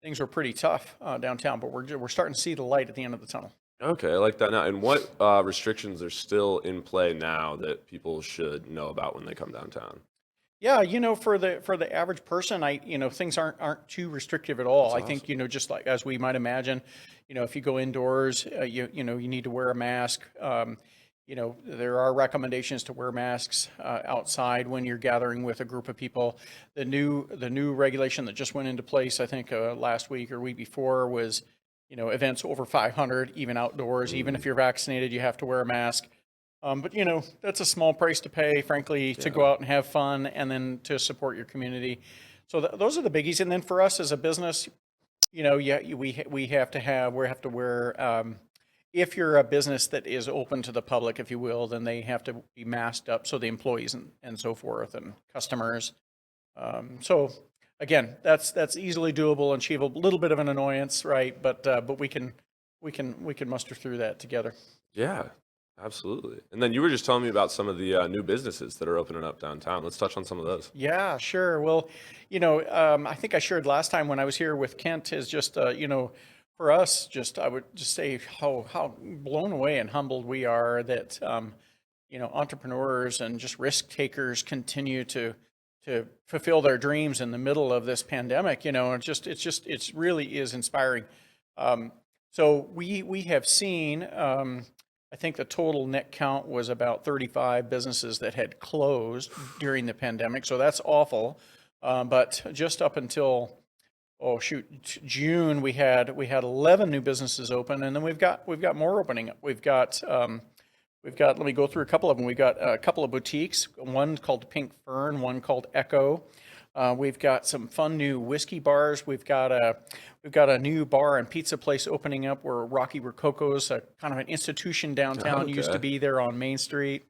things were pretty tough downtown, but we're starting to see the light at the end of the tunnel. Okay, I like that now. And what restrictions are still in play now that people should know about when they come downtown? Yeah, for the average person, things aren't too restrictive at all. That's I think, just like as we might imagine, if you go indoors, you need to wear a mask. There are recommendations to wear masks outside when you're gathering with a group of people. The new regulation that just went into place, I think last week or week before, was events over 500, even outdoors, even if you're vaccinated, you have to wear a mask. But that's a small price to pay, frankly, to go out and have fun and then to support your community. So those are the biggies. And then for us as a business, we have to wear. If you're a business that is open to the public, if you will, then they have to be masked up. So the employees and so forth and customers. So again, that's easily doable and achievable. A little bit of an annoyance, right? But we can muster through that together. Yeah, absolutely. And then you were just telling me about some of the new businesses that are opening up downtown. Let's touch on some of those. Yeah, sure. Well, I think I shared last time when I was here with Kent is just, for us, I would just say how blown away and humbled we are that, entrepreneurs and just risk takers continue to fulfill their dreams in the middle of this pandemic. It really is inspiring. So we have seen, I think the total net count was about 35 businesses that had closed during the pandemic. So that's awful. But just up until June, we had 11 new businesses open, and then we've got more opening up. We've got let me go through a couple of them. We've got a couple of boutiques, one called Pink Fern, one called Echo. We've got some fun new whiskey bars. We've got a new bar and pizza place opening up where Rocky Rococo's kind of an institution downtown. Okay. Used to be there on Main Street.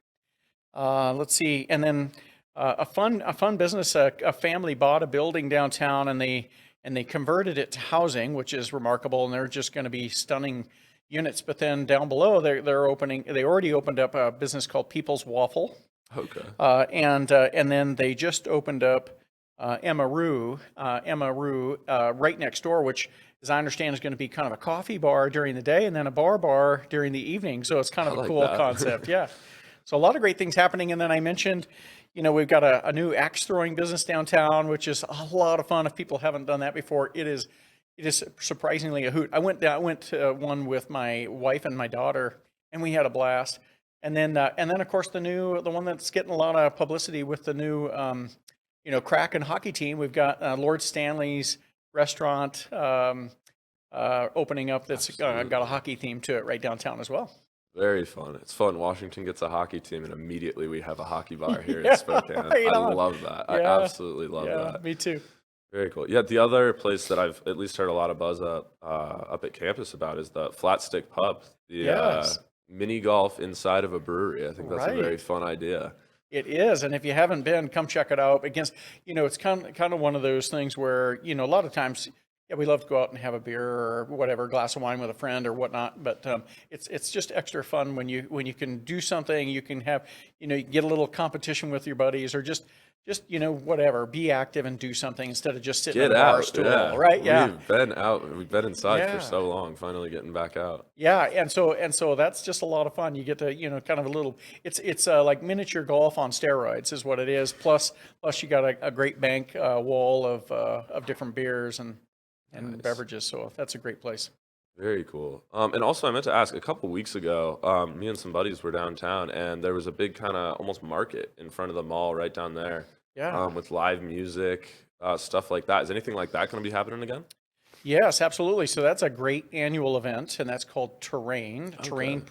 Let's see, and then a fun business. A family bought a building downtown and they converted it to housing, which is remarkable. And they're just going to be stunning units. But then down below, they already opened up a business called People's Waffle. Okay. And then they just opened up Emma Rue right next door, which, as I understand, is going to be kind of a coffee bar during the day and then a bar during the evening. So it's kind of a cool concept. Yeah. So a lot of great things happening. And then I mentioned, we've got a new axe throwing business downtown, which is a lot of fun. If people haven't done that before, it is it is surprisingly a hoot. I went to one with my wife and my daughter, and we had a blast. And then of course the one that's getting a lot of publicity with the new Kraken hockey team. We've got Lord Stanley's restaurant opening up that's got a hockey theme to it right downtown as well. Very fun. It's fun. Washington gets a hockey team, and immediately we have a hockey bar here in Spokane. I love that. I absolutely love that. Me too. Very cool. Yeah, the other place that I've at least heard a lot of buzz up at campus about is the Flat Stick Pub. The mini golf inside of a brewery. I think that's a very fun idea. It is, and if you haven't been, come check it out. It's kind of one of those things where, a lot of times, we love to go out and have a beer or whatever, a glass of wine with a friend or whatnot. But it's just extra fun when you can do something. You can have, you get a little competition with your buddies, or just whatever. Be active and do something instead of just sitting in a bar stool, right? Yeah. We've been inside for so long. Finally getting back out. Yeah, and so that's just a lot of fun. You get to kind of a little. It's like miniature golf on steroids is what it is. Plus you got a great bank wall of different beers and beverages. So that's a great place. Very cool. And also I meant to ask, a couple weeks ago, me and some buddies were downtown, and there was a big kind of almost market in front of the mall right down there. Yeah. With live music, stuff like that. Is anything like that going to be happening again? Yes, absolutely. So that's a great annual event, and that's called Terrain. Okay. Terrain,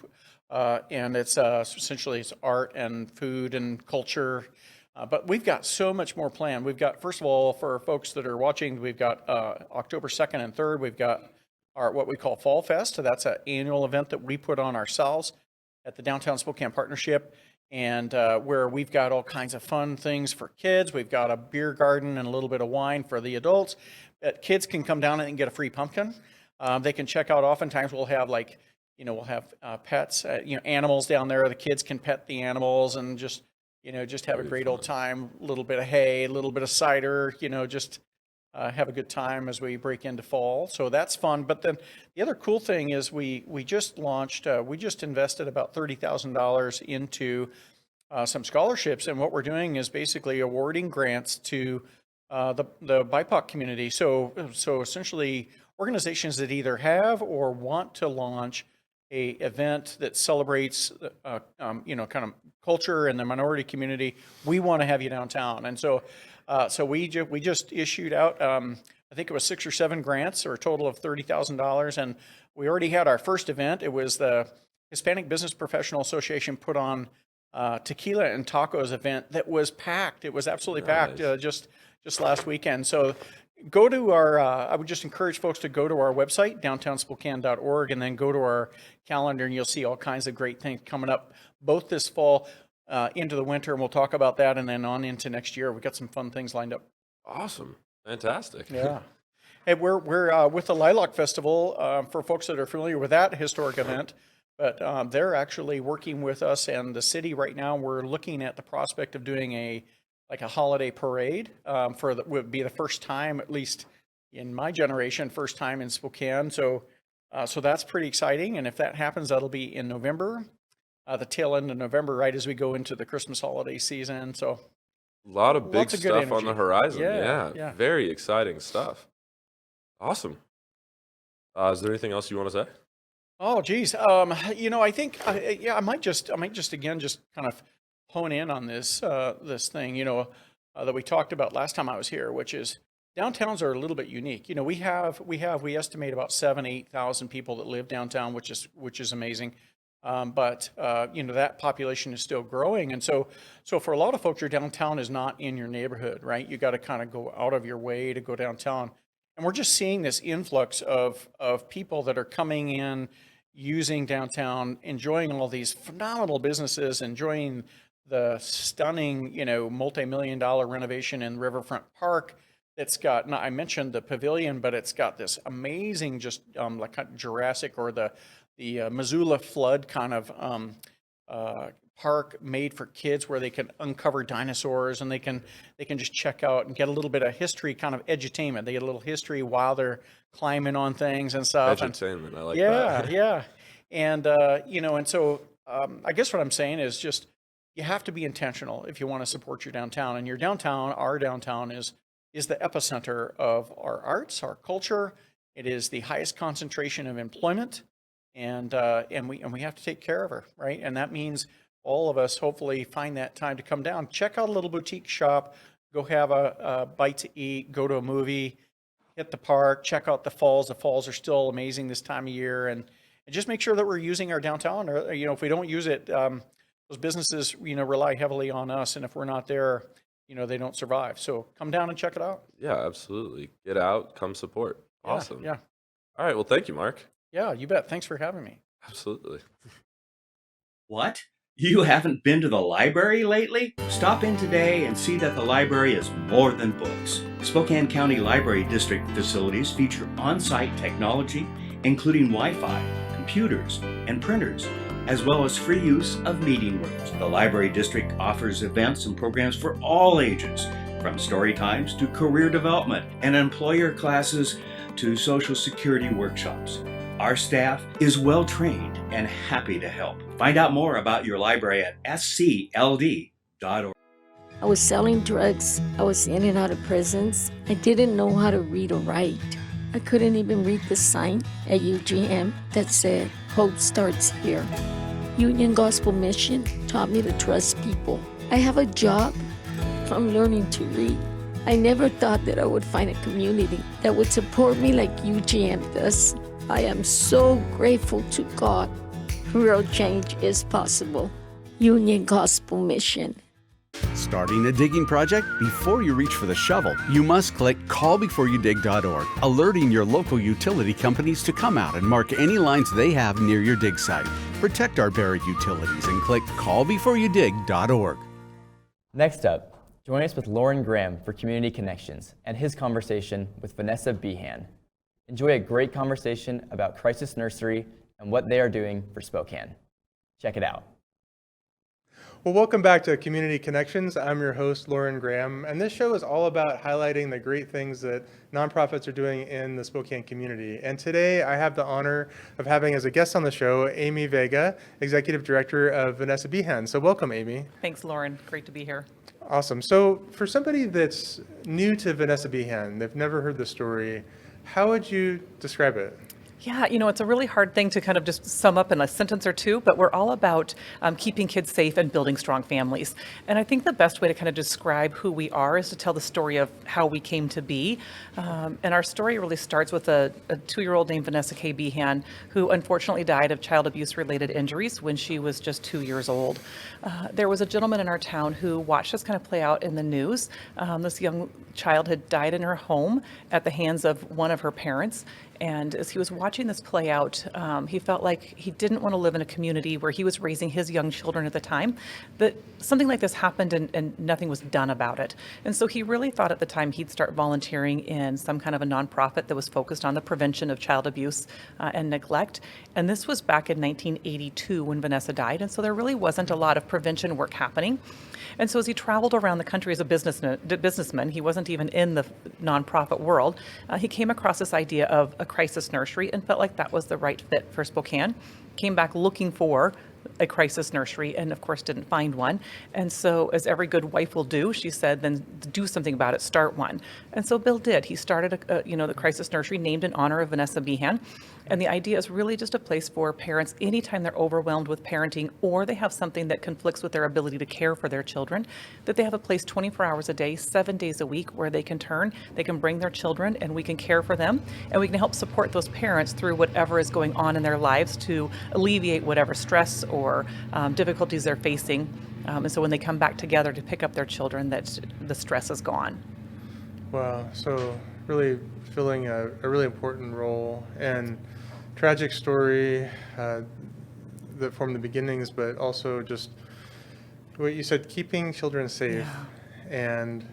and it's essentially it's art and food and culture. But we've got so much more planned. We've got, first of all, for folks that are watching, we've got October 2nd and 3rd, we've got our what we call Fall Fest. So that's an annual event that we put on ourselves at the Dowtown Spokane Partnership, and where we've got all kinds of fun things for kids. We've got a beer garden and a little bit of wine for the adults. Kids can come down and get a free pumpkin. They can check out. Oftentimes we'll have pets, animals down there. The kids can pet the animals and just have a great old time. A little bit of hay, a little bit of cider. Just have a good time as we break into fall. So that's fun. But then the other cool thing is we just launched, we just invested about $30,000 into some scholarships. And what we're doing is basically awarding grants to the BIPOC community. So essentially organizations that either have or want to launch a event that celebrates, kind of culture and the minority community, we want to have you downtown. And so we just issued out, I think it was 6 or 7 grants, or a total of $30,000. And we already had our first event. It was the Hispanic Business Professional Association put on Tequila and Tacos event that was packed. It was absolutely packed just last weekend. So go to our, I would just encourage folks to go to our website, downtownspokane.org, and then go to our calendar, and you'll see all kinds of great things coming up, both this fall into the winter, and we'll talk about that, and then on into next year. We've got some fun things lined up. Awesome. Fantastic. Yeah. Hey, we're with the Lilac Festival, for folks that are familiar with that historic event, but they're actually working with us and the city right now. We're looking at the prospect of doing a holiday parade would be the first time, at least in my generation, first time in Spokane. So that's pretty exciting. And if that happens, that'll be in November, the tail end of November, right as we go into the Christmas holiday season. So a lot of big stuff on the horizon. Yeah. Very exciting stuff. Awesome. Is there anything else you want to say? Oh, geez. I think, I might just again, just kind of hone in on this thing, that we talked about last time I was here, which is downtowns are a little bit unique. We estimate about 8,000 people that live downtown, which is amazing. But that population is still growing. And so for a lot of folks, your downtown is not in your neighborhood, right? You got to kind of go out of your way to go downtown. And we're just seeing this influx of people that are coming in, using downtown, enjoying all these phenomenal businesses, enjoying the stunning, multi-million-dollar renovation in Riverfront Park. It's got, I mentioned the pavilion, but it's got this amazing, just like kind of Jurassic or the Missoula flood kind of park made for kids, where they can uncover dinosaurs and they can just check out and get a little bit of history, kind of edutainment. They get a little history while they're climbing on things and stuff. Edutainment, I like that. Yeah. And and so I guess what I'm saying is just, you have to be intentional if you want to support your downtown. And your downtown, our downtown, is the epicenter of our arts, our culture, It is the highest concentration of employment, and we have to take care of her, right? And that means all of us hopefully find that time to come down, check out a little boutique shop, go have a bite to eat, go to a movie, hit the park, check out the falls. The falls are still amazing this time of year, and just make sure that we're using our downtown. Or if we don't use it, those businesses rely heavily on us, and if we're not there, they don't survive. So come down and check it out. Yeah, absolutely. Get out, come support. Awesome. Yeah. All right. Well, thank you, Mark. Yeah, you bet. Thanks for having me. Absolutely. What? You haven't been to the library lately? Stop in today and see that the library is more than books. Spokane County Library District facilities feature on-site technology, including Wi-Fi, computers, and printers, as well as free use of meeting rooms. The Library District offers events and programs for all ages, from story times to career development and employer classes to Social Security workshops. Our staff is well trained and happy to help. Find out more about your library at scld.org. I was selling drugs. I was in and out of prisons. I didn't know how to read or write. I couldn't even read the sign at UGM that said, "Hope starts here." Union Gospel Mission taught me to trust people. I have a job. I'm learning to read. I never thought that I would find a community that would support me like UGM does. I am so grateful to God. Real change is possible. Union Gospel Mission. Starting a digging project? Before you reach for the shovel, you must click callbeforeyoudig.org, alerting your local utility companies to come out and mark any lines they have near your dig site. Protect our buried utilities and click callbeforeyoudig.org. Next up, join us with Loran Graham for Community Connections and his conversation with Vanessa Behan. Enjoy a great conversation about Crisis Nursery and what they are doing for Spokane. Check it out. Well, welcome back to Community Connections. I'm your host, Loran Graham, and this show is all about highlighting the great things that nonprofits are doing in the Spokane community. And today I have the honor of having as a guest on the show, Amy Vega, Executive Director of Vanessa Behan. So welcome, Amy. Thanks, Lauren. Great to be here. Awesome. So for somebody that's new to Vanessa Behan, they've never heard the story, how would you describe it? Yeah, it's a really hard thing to kind of just sum up in a sentence or two, but we're all about keeping kids safe and building strong families. And I think the best way to kind of describe who we are is to tell the story of how we came to be. And our story really starts with a 2-year-old named Vanessa K. Behan, who unfortunately died of child abuse-related injuries when she was just 2 years old. There was a gentleman in our town who watched this kind of play out in the news. This young child had died in her home at the hands of one of her parents. And as he was watching this play out, he felt like he didn't want to live in a community where he was raising his young children at the time, that something like this happened and nothing was done about it. And so he really thought at the time he'd start volunteering in some kind of a nonprofit that was focused on the prevention of child abuse and neglect. And this was back in 1982 when Vanessa died. And so there really wasn't a lot of prevention work happening. And so as he traveled around the country as a businessman, he wasn't even in the nonprofit world, he came across this idea of a crisis nursery and felt like that was the right fit for Spokane. Came back looking for a crisis nursery and of course didn't find one. And so as every good wife will do, she said, then do something about it, start one. And so Bill did. He started the crisis nursery named in honor of Vanessa Behan. And the idea is really just a place for parents anytime they're overwhelmed with parenting or they have something that conflicts with their ability to care for their children, that they have a place 24 hours a day, 7 days a week where they can bring their children and we can care for them and we can help support those parents through whatever is going on in their lives to alleviate whatever stress or difficulties they're facing. And so when they come back together to pick up their children, that the stress is gone. Wow, so really filling a really important role and tragic story that from the beginnings, but also just what you said, keeping children safe, and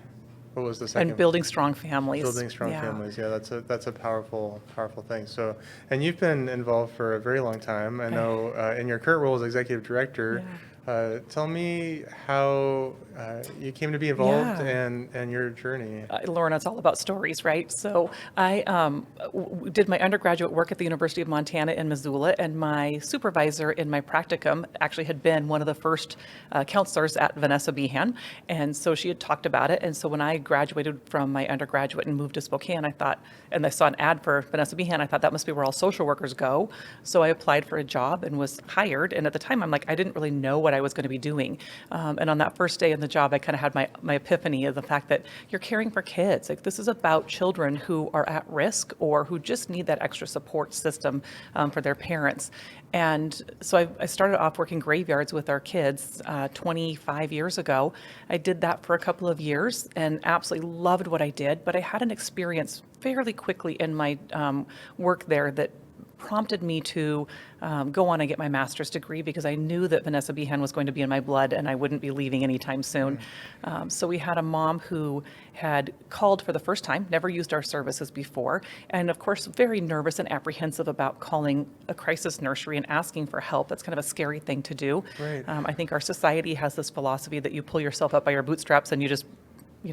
what was the second? And building strong families. Building strong families. Yeah, that's a powerful thing. So, and you've been involved for a very long time. I know in your current role as executive director, Tell me how you came to be involved Yeah. and your journey. Lauren, it's all about stories, right? So I did my undergraduate work at the University of Montana in Missoula, and my supervisor in my practicum actually had been one of the first counselors at Vanessa Behan, and so she had talked about it. And so when I graduated from my undergraduate and moved to Spokane, I thought, and I saw an ad for Vanessa Behan, I thought that must be where all social workers go. So I applied for a job and was hired. And at the time, I'm like, I didn't really know what I was going to be doing. And on that first day in the job, I kind of had my epiphany of the fact that you're caring for kids. Like, this is about children who are at risk or who just need that extra support system for their parents. And so I started off working graveyards with our kids 25 years ago. I did that for a couple of years and absolutely loved what I did, but I had an experience fairly quickly in my work there that prompted me to go on and get my master's degree, because I knew that Vanessa Behan was going to be in my blood and I wouldn't be leaving anytime soon. So we had a mom who had called for the first time, never used our services before, and of course very nervous and apprehensive about calling a crisis nursery and asking for help. That's kind of a scary thing to do. Right. I think our society has this philosophy that you pull yourself up by your bootstraps and you just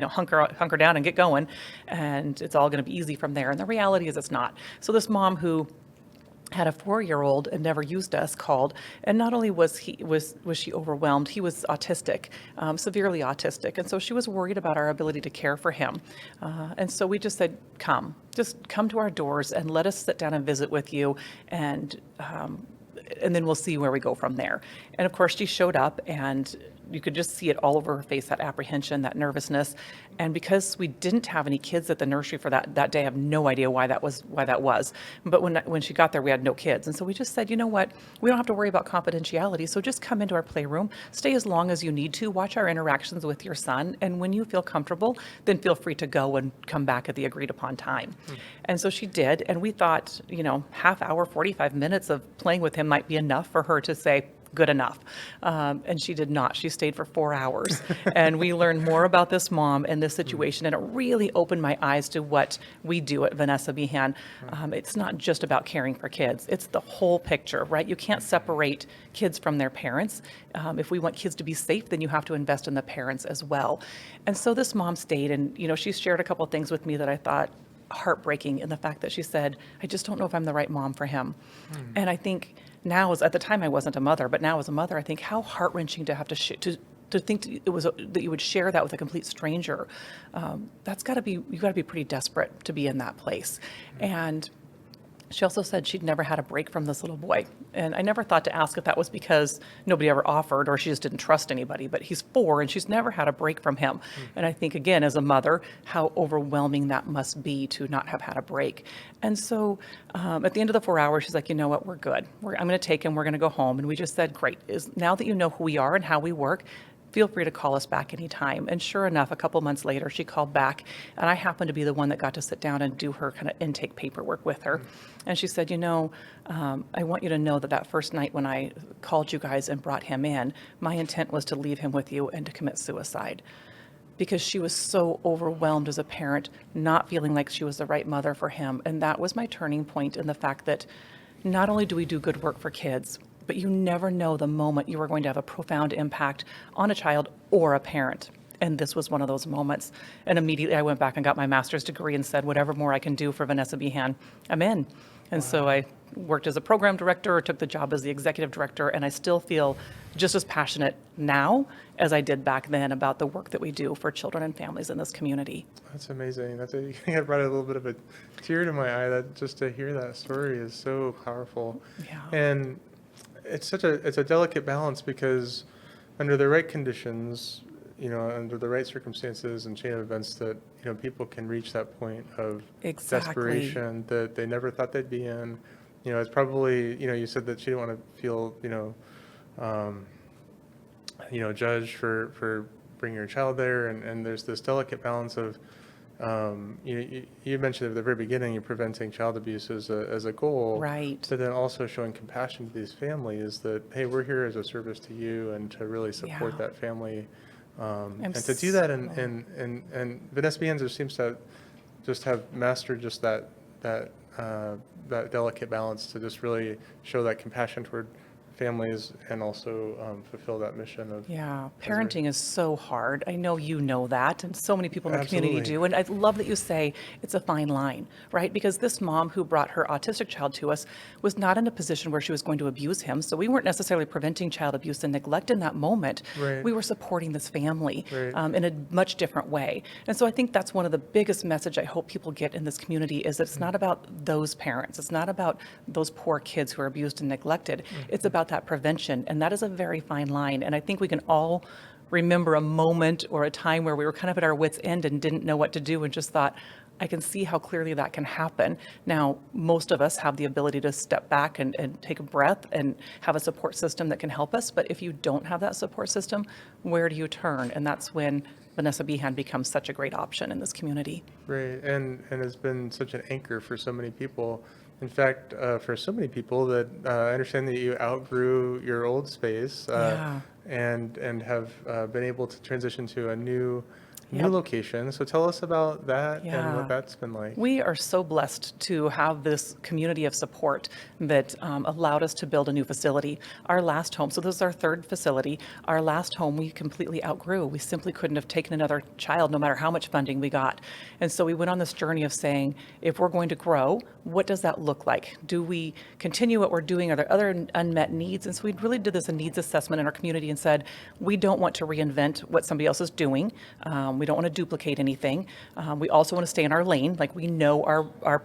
hunker down and get going, and it's all going to be easy from there. And the reality is it's not. So this mom who had a 4-year-old and never used us called, and not only was she overwhelmed, he was autistic, severely autistic, and so she was worried about our ability to care for him. And so we just said, just come to our doors and let us sit down and visit with you, and then we'll see where we go from there. And of course, she showed up, and you could just see it all over her face, that apprehension, that nervousness. And because we didn't have any kids at the nursery for that day, I have no idea why that was. But when she got there, we had no kids. And so we just said, you know what, we don't have to worry about confidentiality. So just come into our playroom, stay as long as you need to, watch our interactions with your son. And when you feel comfortable, then feel free to go and come back at the agreed upon time. And so she did. And we thought, half hour, 45 minutes of playing with him might be enough for her to say, good enough. And she did not. She stayed for 4 hours. And we learned more about this mom and this situation. And it really opened my eyes to what we do at Vanessa Behan. It's not just about caring for kids. It's the whole picture, right? You can't separate kids from their parents. If we want kids to be safe, then you have to invest in the parents as well. And so this mom stayed, and she shared a couple of things with me that I thought heartbreaking, in the fact that she said, I just don't know if I'm the right mom for him. And I think now, at the time I wasn't a mother, but now as a mother, I think how heart-wrenching to have to think it was that you would share that with a complete stranger. That's got to be, you got to be pretty desperate to be in that place. And she also said she'd never had a break from this little boy. And I never thought to ask if that was because nobody ever offered or she just didn't trust anybody. But he's 4 and she's never had a break from him. And I think, again, as a mother, how overwhelming that must be to not have had a break. And so at the end of the 4 hours, she's like, you know what, we're good. I'm going to take him. We're going to go home. And we just said, great. Now that you know who we are and how we work, feel free to call us back anytime. And sure enough, a couple months later, she called back, and I happened to be the one that got to sit down and do her kind of intake paperwork with her. And she said, I want you to know that first night when I called you guys and brought him in, my intent was to leave him with you and to commit suicide. Because she was so overwhelmed as a parent, not feeling like she was the right mother for him. And that was my turning point in the fact that not only do we do good work for kids, but you never know the moment you are going to have a profound impact on a child or a parent. And this was one of those moments. And immediately I went back and got my master's degree and said, whatever more I can do for Vanessa Behan, I'm in. And so I worked as a program director, took the job as the executive director, and I still feel just as passionate now as I did back then about the work that we do for children and families in this community. That's amazing. I brought a little bit of a tear to my eye. That just to hear that story is so powerful. Yeah. And it's a delicate balance, because under the right conditions, under the right circumstances and chain of events, that people can reach that point of desperation that they never thought they'd be in. It's probably, you said that she didn't want to feel judged for bringing your child there, and there's this delicate balance of you mentioned at the very beginning, you're preventing child abuse as a goal, right? But then also showing compassion to these families, that hey, we're here as a service to you, and to really support that family, and to do that. And Vanessa Behan just seems to just have mastered just that delicate balance to just really show that compassion toward families and also fulfill that mission of. Yeah, parenting is so hard. I know you know that, and so many people in the community do. And I love that you say it's a fine line, right? Because this mom who brought her autistic child to us was not in a position where she was going to abuse him. So we weren't necessarily preventing child abuse and neglect in that moment. Right. We were supporting this family Right. in a much different way. And so I think that's one of the biggest message I hope people get in this community is that it's not about those parents. It's not about those poor kids who are abused and neglected. It's about that prevention. And that is a very fine line. And I think we can all remember a moment or a time where we were kind of at our wits' end and didn't know what to do and just thought, I can see how clearly that can happen. Now, most of us have the ability to step back and take a breath and have a support system that can help us. But if you don't have that support system, where do you turn? And that's when Vanessa Behan becomes such a great option in this community. Right, and has been such an anchor for so many people. In fact, for so many people that I understand that you outgrew your old space and have been able to transition to a new location. So tell us about that and what that's been like. We are so blessed to have this community of support that allowed us to build a new facility. Our last home, so this is our third facility, our last home we completely outgrew. We simply couldn't have taken another child no matter how much funding we got. And so we went on this journey of saying, if we're going to grow, what does that look like? Do we continue what we're doing? Are there other unmet needs? And so we really did this a needs assessment in our community and said, we don't want to reinvent what somebody else is doing. We don't want to duplicate anything. We also want to stay in our lane. Like we know our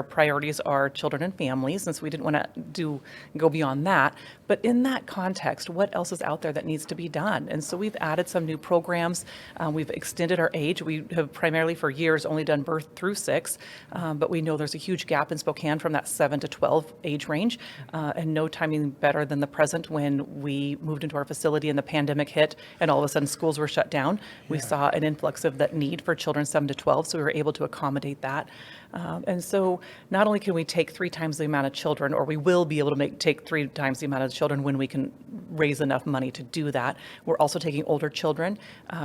priorities are children and families, and so we didn't want to go beyond that. But in that context, what else is out there that needs to be done? And so we've added some new programs. We've extended our age. We have primarily for years only done birth through 6, but we know there's a huge gap in Spokane from that 7 to 12 age range, and no timing better than the present when we moved into our facility and the pandemic hit and all of a sudden schools were shut down. We saw an influx of that need for children 7 to 12, so we were able to accommodate that. And so not only can we take 3 times the amount of children, or we will be able to take 3 times the amount of children when we can raise enough money to do that, we're also taking older children.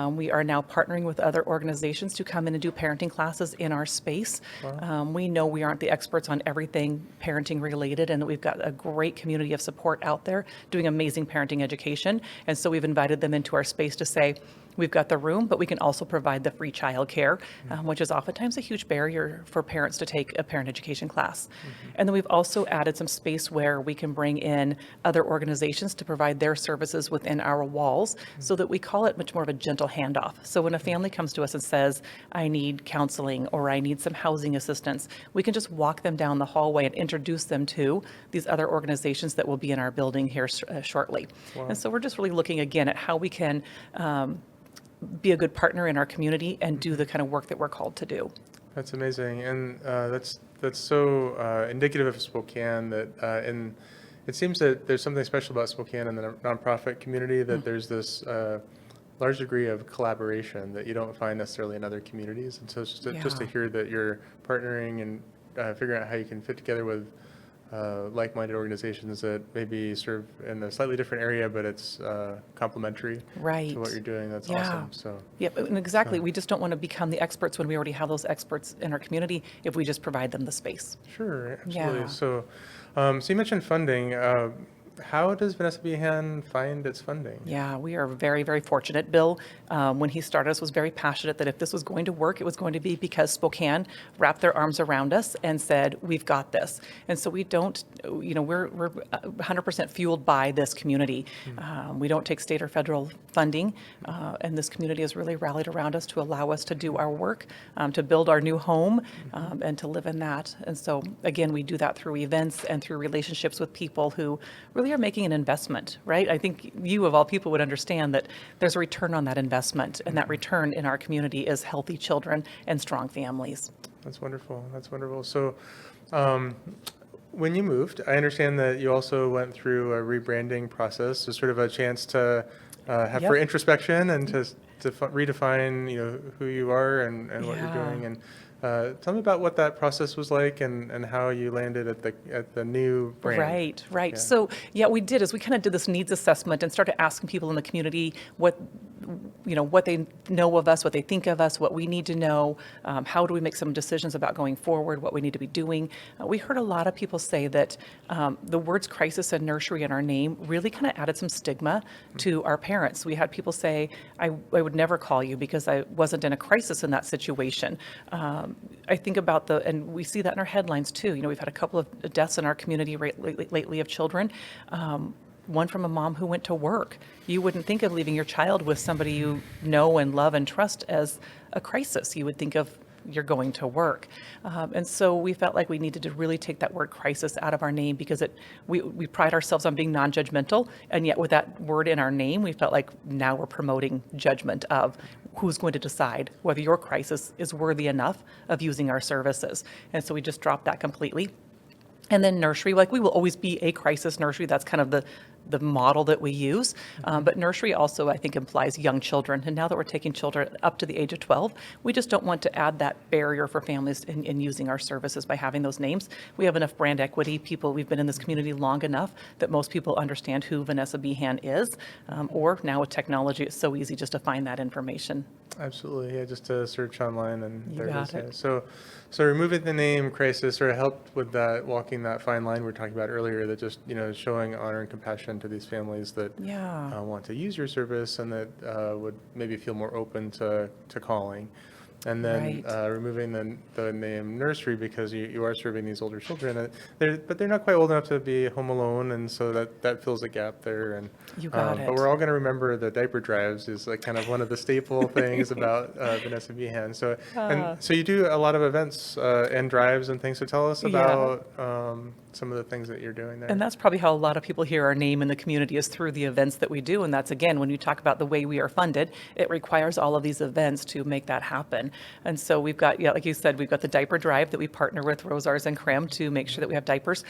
We are now partnering with other organizations to come in and do parenting classes in our space. Wow. We know we aren't the experts on everything parenting related, and we've got a great community of support out there doing amazing parenting education. And so we've invited them into our space to say, we've got the room, but we can also provide the free childcare, which is oftentimes a huge barrier for parents to take a parent education class. And then we've also added some space where we can bring in other organizations to provide their services within our walls, so that we call it much more of a gentle handoff. So when a family comes to us and says, I need counseling or I need some housing assistance, we can just walk them down the hallway and introduce them to these other organizations that will be in our building here shortly. Wow. And so we're just really looking again at how we can be a good partner in our community and do the kind of work that we're called to do. That's amazing, and that's so indicative of Spokane that, and it seems that there's something special about Spokane and the nonprofit community, that there's this large degree of collaboration that you don't find necessarily in other communities. And so it's just to hear that you're partnering and figuring out how you can fit together with like-minded organizations that maybe serve in a slightly different area, but it's complementary to what you're doing. That's awesome. So and exactly. We just don't want to become the experts when we already have those experts in our community if we just provide them the space. Sure, absolutely. So, so you mentioned funding. How does Vanessa Behan find its funding? Yeah, we are very, very fortunate. Bill, when he started us, was very passionate that if this was going to work, it was going to be because Spokane wrapped their arms around us and said, we've got this. And so we don't, we're 100% fueled by this community. We don't take state or federal funding, and this community has really rallied around us to allow us to do our work, to build our new home, and to live in that. And so, again, we do that through events and through relationships with people who really are making an investment, right? I think you, of all people, would understand that there's a return on that investment, and that return in our community is healthy children and strong families. That's wonderful. That's wonderful. So, when you moved, I understand that you also went through a rebranding process, so sort of a chance to have for introspection and to redefine, who you are and what you're doing. And tell me about what that process was like and how you landed at the new brand. Right. Yeah. So we did is we kind of did this needs assessment and started asking people in the community what what they know of us, what they think of us, what we need to know, how do we make some decisions about going forward, what we need to be doing. We heard a lot of people say that the words crisis and nursery in our name really kind of added some stigma to our parents. We had people say, I would never call you because I wasn't in a crisis in that situation. I think about and we see that in our headlines too. We've had a couple of deaths in our community lately of children. One from a mom who went to work. You wouldn't think of leaving your child with somebody you know and love and trust as a crisis. You would think of you're going to work. And so we felt like we needed to really take that word crisis out of our name because we pride ourselves on being non-judgmental, and yet with that word in our name, we felt like now we're promoting judgment of who's going to decide whether your crisis is worthy enough of using our services. And so we just dropped that completely. And then nursery, we will always be a crisis nursery. That's kind of the model that we use. But nursery also, I think, implies young children. And now that we're taking children up to the age of 12, we just don't want to add that barrier for families in using our services by having those names. We have enough brand equity. We've been in this community long enough that most people understand who Vanessa Behan is. Or now with technology, it's so easy just to find that information. Absolutely, yeah, just to search online and You got it. Yeah. So removing the name crisis sort of helped with that, walking that fine line we were talking about earlier, that just, showing honor and compassion to these families that want to use your service and that would maybe feel more open to calling. And then removing the name nursery because you are serving these older children, but they're not quite old enough to be home alone, and so that fills a gap there. And you got it. But we're all going to remember the diaper drives is like kind of one of the staple things about Vanessa Behan. So so you do a lot of events and drives and things. So tell us about some of the things that you're doing there. And that's probably how a lot of people hear our name in the community, is through the events that we do. And that's, again, when you talk about the way we are funded, it requires all of these events to make that happen. And so we've got, like you said, we've got the diaper drive that we partner with Rosars and Creme to make sure that we have diapers.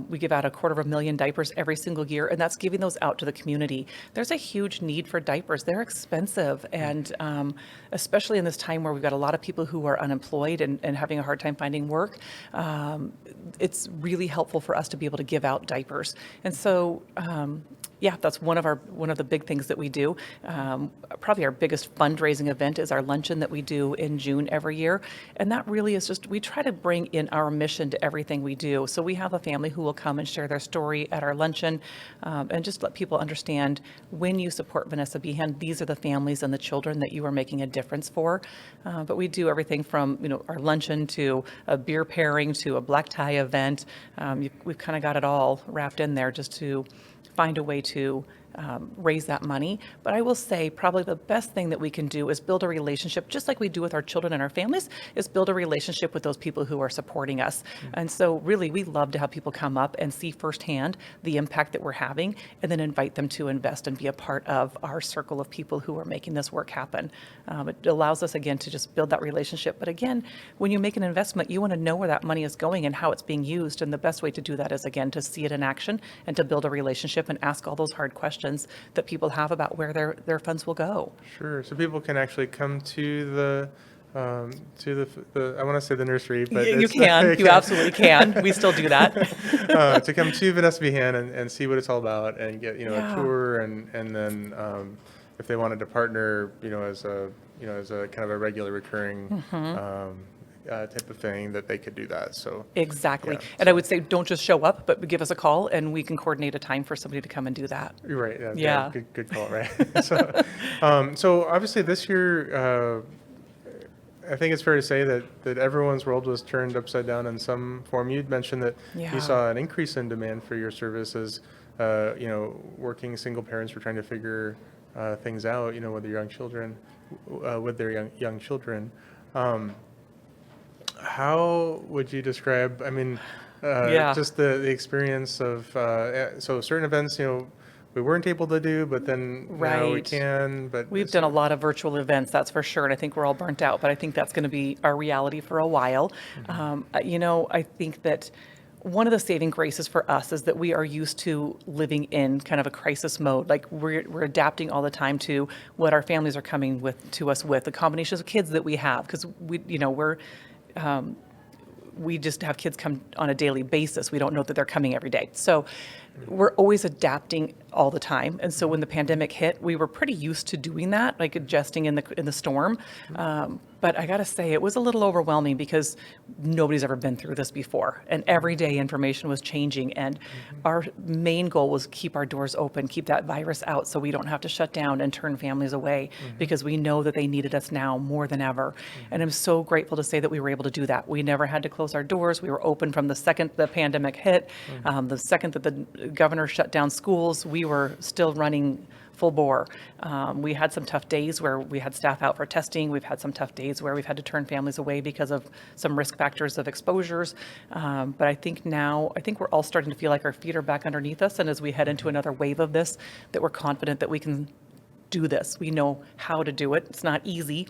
We give out 250,000 diapers every single year, and that's giving those out to the community. There's a huge need for diapers. They're expensive, and especially in this time where we've got a lot of people who are unemployed and having a hard time finding work, it's really helpful for us to be able to give out diapers. And so that's one of the big things that we do. Probably our biggest fundraising event is our luncheon that we do in June every year. And that really is just, we try to bring in our mission to everything we do. So we have a family who will come and share their story at our luncheon, and just let people understand, when you support Vanessa Behan, these are the families and the children that you are making a difference for. But we do everything from our luncheon to a beer pairing to a black tie event. We've kind of got it all wrapped in there just to find a way to raise that money. But I will say probably the best thing that we can do is build a relationship, just like we do with our children and our families, is build a relationship with those people who are supporting us. And so really, we love to have people come up and see firsthand the impact that we're having, and then invite them to invest and be a part of our circle of people who are making this work happen. It allows us, again, to just build that relationship. But again, when you make an investment, you want to know where that money is going and how it's being used. And the best way to do that is, again, to see it in action and to build a relationship and ask all those hard questions that people have about where their funds will go. Sure. So people can actually come to the I want to say the nursery, but you can. You absolutely can. We still do that. To come to Vanessa Behan and see what it's all about and get a tour, and then if they wanted to partner as a kind of a regular recurring type of thing, that they could do that. So exactly. And I would say, don't just show up, but give us a call and we can coordinate a time for somebody to come and do that. You're right. Yeah. Good call. Right. So obviously this year, I think it's fair to say that everyone's world was turned upside down in some form. You'd mentioned that you saw an increase in demand for your services. Working single parents were trying to figure things out. With their young children, young children. How would you describe? I mean, just the experience of so certain events. We weren't able to do, but then now we can. But we've done a lot of virtual events, that's for sure, and I think we're all burnt out. But I think that's going to be our reality for a while. I think that one of the saving graces for us is that we are used to living in kind of a crisis mode. Like we're adapting all the time to what our families are coming to us with, the combinations of kids that we have, because we just have kids come on a daily basis. We don't know that they're coming every day. So we're always adapting all the time. And so when the pandemic hit, we were pretty used to doing that, like adjusting in the storm. But I got to say, it was a little overwhelming because nobody's ever been through this before. And every day information was changing. And our main goal was keep our doors open, keep that virus out so we don't have to shut down and turn families away because we know that they needed us now more than ever. And I'm so grateful to say that we were able to do that. We never had to close our doors. We were open from the second the pandemic hit. The second that the governor shut down schools, we were still running full bore. We had some tough days where we had staff out for testing. We've had some tough days where we've had to turn families away because of some risk factors of exposures. But I think we're all starting to feel like our feet are back underneath us. And as we head into another wave of this, that we're confident that we can do this. We know how to do it. It's not easy,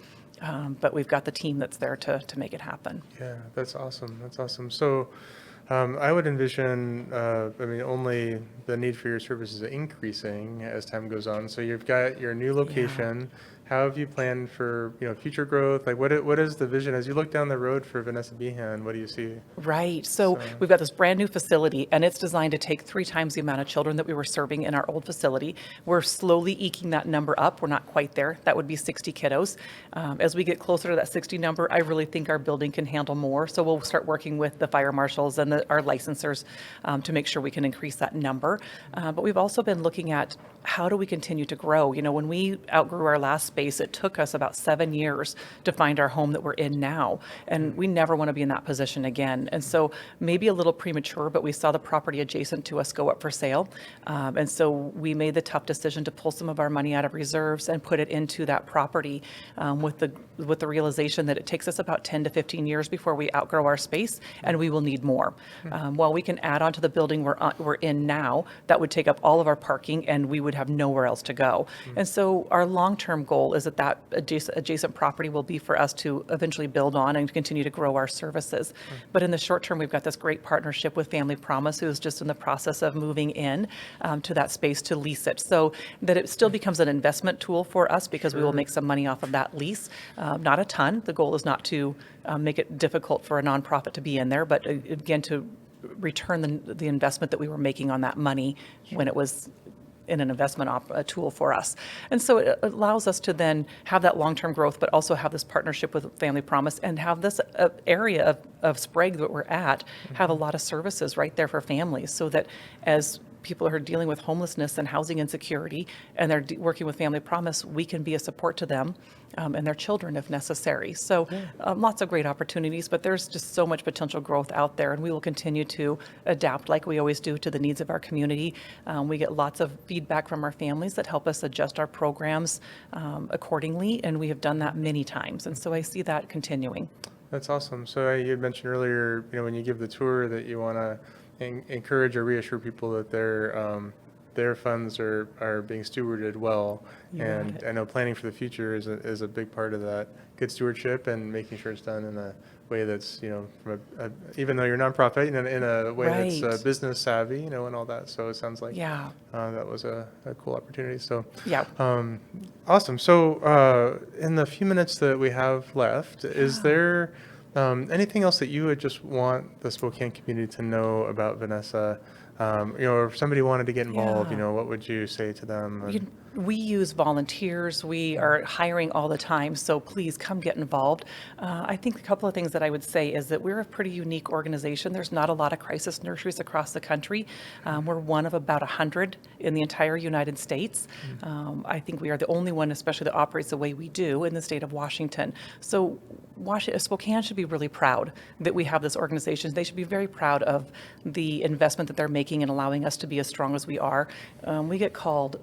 but we've got the team that's there to make it happen. Yeah, that's awesome. That's awesome. So I would envision, only the need for your services increasing as time goes on. So you've got your new location. How have you planned for future growth? Like what is the vision as you look down the road for Vanessa Behan? What do you see? Right. So we've got this brand new facility, and it's designed to take 3 times the amount of children that we were serving in our old facility. We're slowly eking that number up. We're not quite there. That would be 60 kiddos. As we get closer to that 60 number, I really think our building can handle more. So we'll start working with the fire marshals and our licensors to make sure we can increase that number. But we've also been looking at how do we continue to grow? When we outgrew our last space, it took us about 7 years to find our home that we're in now. And we never want to be in that position again. And so maybe a little premature, but we saw the property adjacent to us go up for sale. And so we made the tough decision to pull some of our money out of reserves and put it into that property with the realization that it takes us about 10 to 15 years before we outgrow our space and we will need more. While we can add on to the building we're in now, that would take up all of our parking and we would have nowhere else to go. And so our long-term goal is that adjacent property will be for us to eventually build on and continue to grow our services. But in the short term, we've got this great partnership with Family Promise, who's just in the process of moving in to that space to lease it, so that it still becomes an investment tool for us because we will make some money off of that lease. Not a ton. The goal is not to make it difficult for a nonprofit to be in there, but again, to return the investment that we were making on that money when it was in an investment tool for us. And so it allows us to then have that long-term growth, but also have this partnership with Family Promise and have this area of Sprague that we're at have a lot of services right there for families, so that as people are dealing with homelessness and housing insecurity and they're working with Family Promise, we can be a support to them and their children if necessary. So lots of great opportunities, but there's just so much potential growth out there, and we will continue to adapt like we always do to the needs of our community. We get lots of feedback from our families that help us adjust our programs accordingly, and we have done that many times, and so I see that continuing. That's awesome. So you had mentioned earlier, when you give the tour that you want to encourage or reassure people that their funds are being stewarded well. And I know planning for the future is a big part of that. Good stewardship and making sure it's done in a way that's, from even though you're a nonprofit, in a way that's business savvy, and all that. So it sounds like that was a cool opportunity. So awesome. So in the few minutes that we have left, is there anything else that you would just want the Spokane community to know about Vanessa? Or if somebody wanted to get involved, what would you say to them? We use volunteers. We are hiring all the time, so please come get involved. I think a couple of things that I would say is that we're a pretty unique organization. There's not a lot of crisis nurseries across the country. We're one of about 100 in the entire United States. I think we are the only one, especially that operates the way we do in the state of Washington. So Spokane should be really proud that we have this organization. They should be very proud of the investment that they're making in allowing us to be as strong as we are. We get called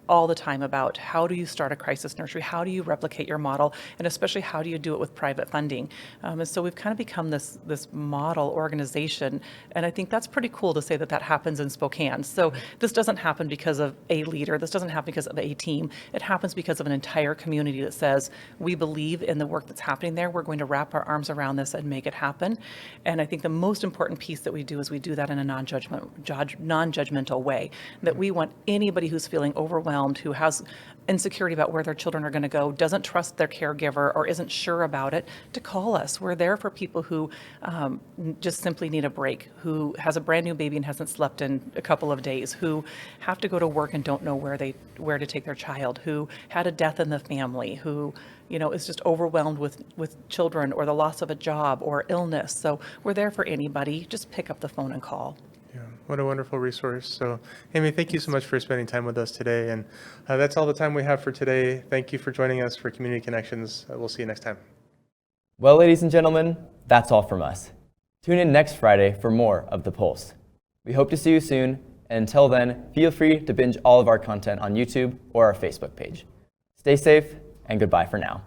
all the time about how do you start a crisis nursery, how do you replicate your model, and especially how do you do it with private funding. And so we've kind of become this model organization, and I think that's pretty cool to say that happens in Spokane. So this doesn't happen because of a leader, this doesn't happen because of a team, it happens because of an entire community that says we believe in the work that's happening there, we're going to wrap our arms around this and make it happen. And I think the most important piece that we do is we do that in a non-judgmental way, that we want anybody who's feeling overwhelmed overwhelmed, who has insecurity about where their children are going to go, doesn't trust their caregiver, or isn't sure about it, to call us. We're there for people who just simply need a break, who has a brand new baby and hasn't slept in a couple of days, who have to go to work and don't know where to take their child, who had a death in the family, who is just overwhelmed with children, or the loss of a job, or illness. So we're there for anybody. Just pick up the phone and call. Yeah, what a wonderful resource. So, Amy, thank you so much for spending time with us today. And that's all the time we have for today. Thank you for joining us for Community Connections. We'll see you next time. Well, ladies and gentlemen, that's all from us. Tune in next Friday for more of The Pulse. We hope to see you soon, and until then, feel free to binge all of our content on YouTube or our Facebook page. Stay safe, and goodbye for now.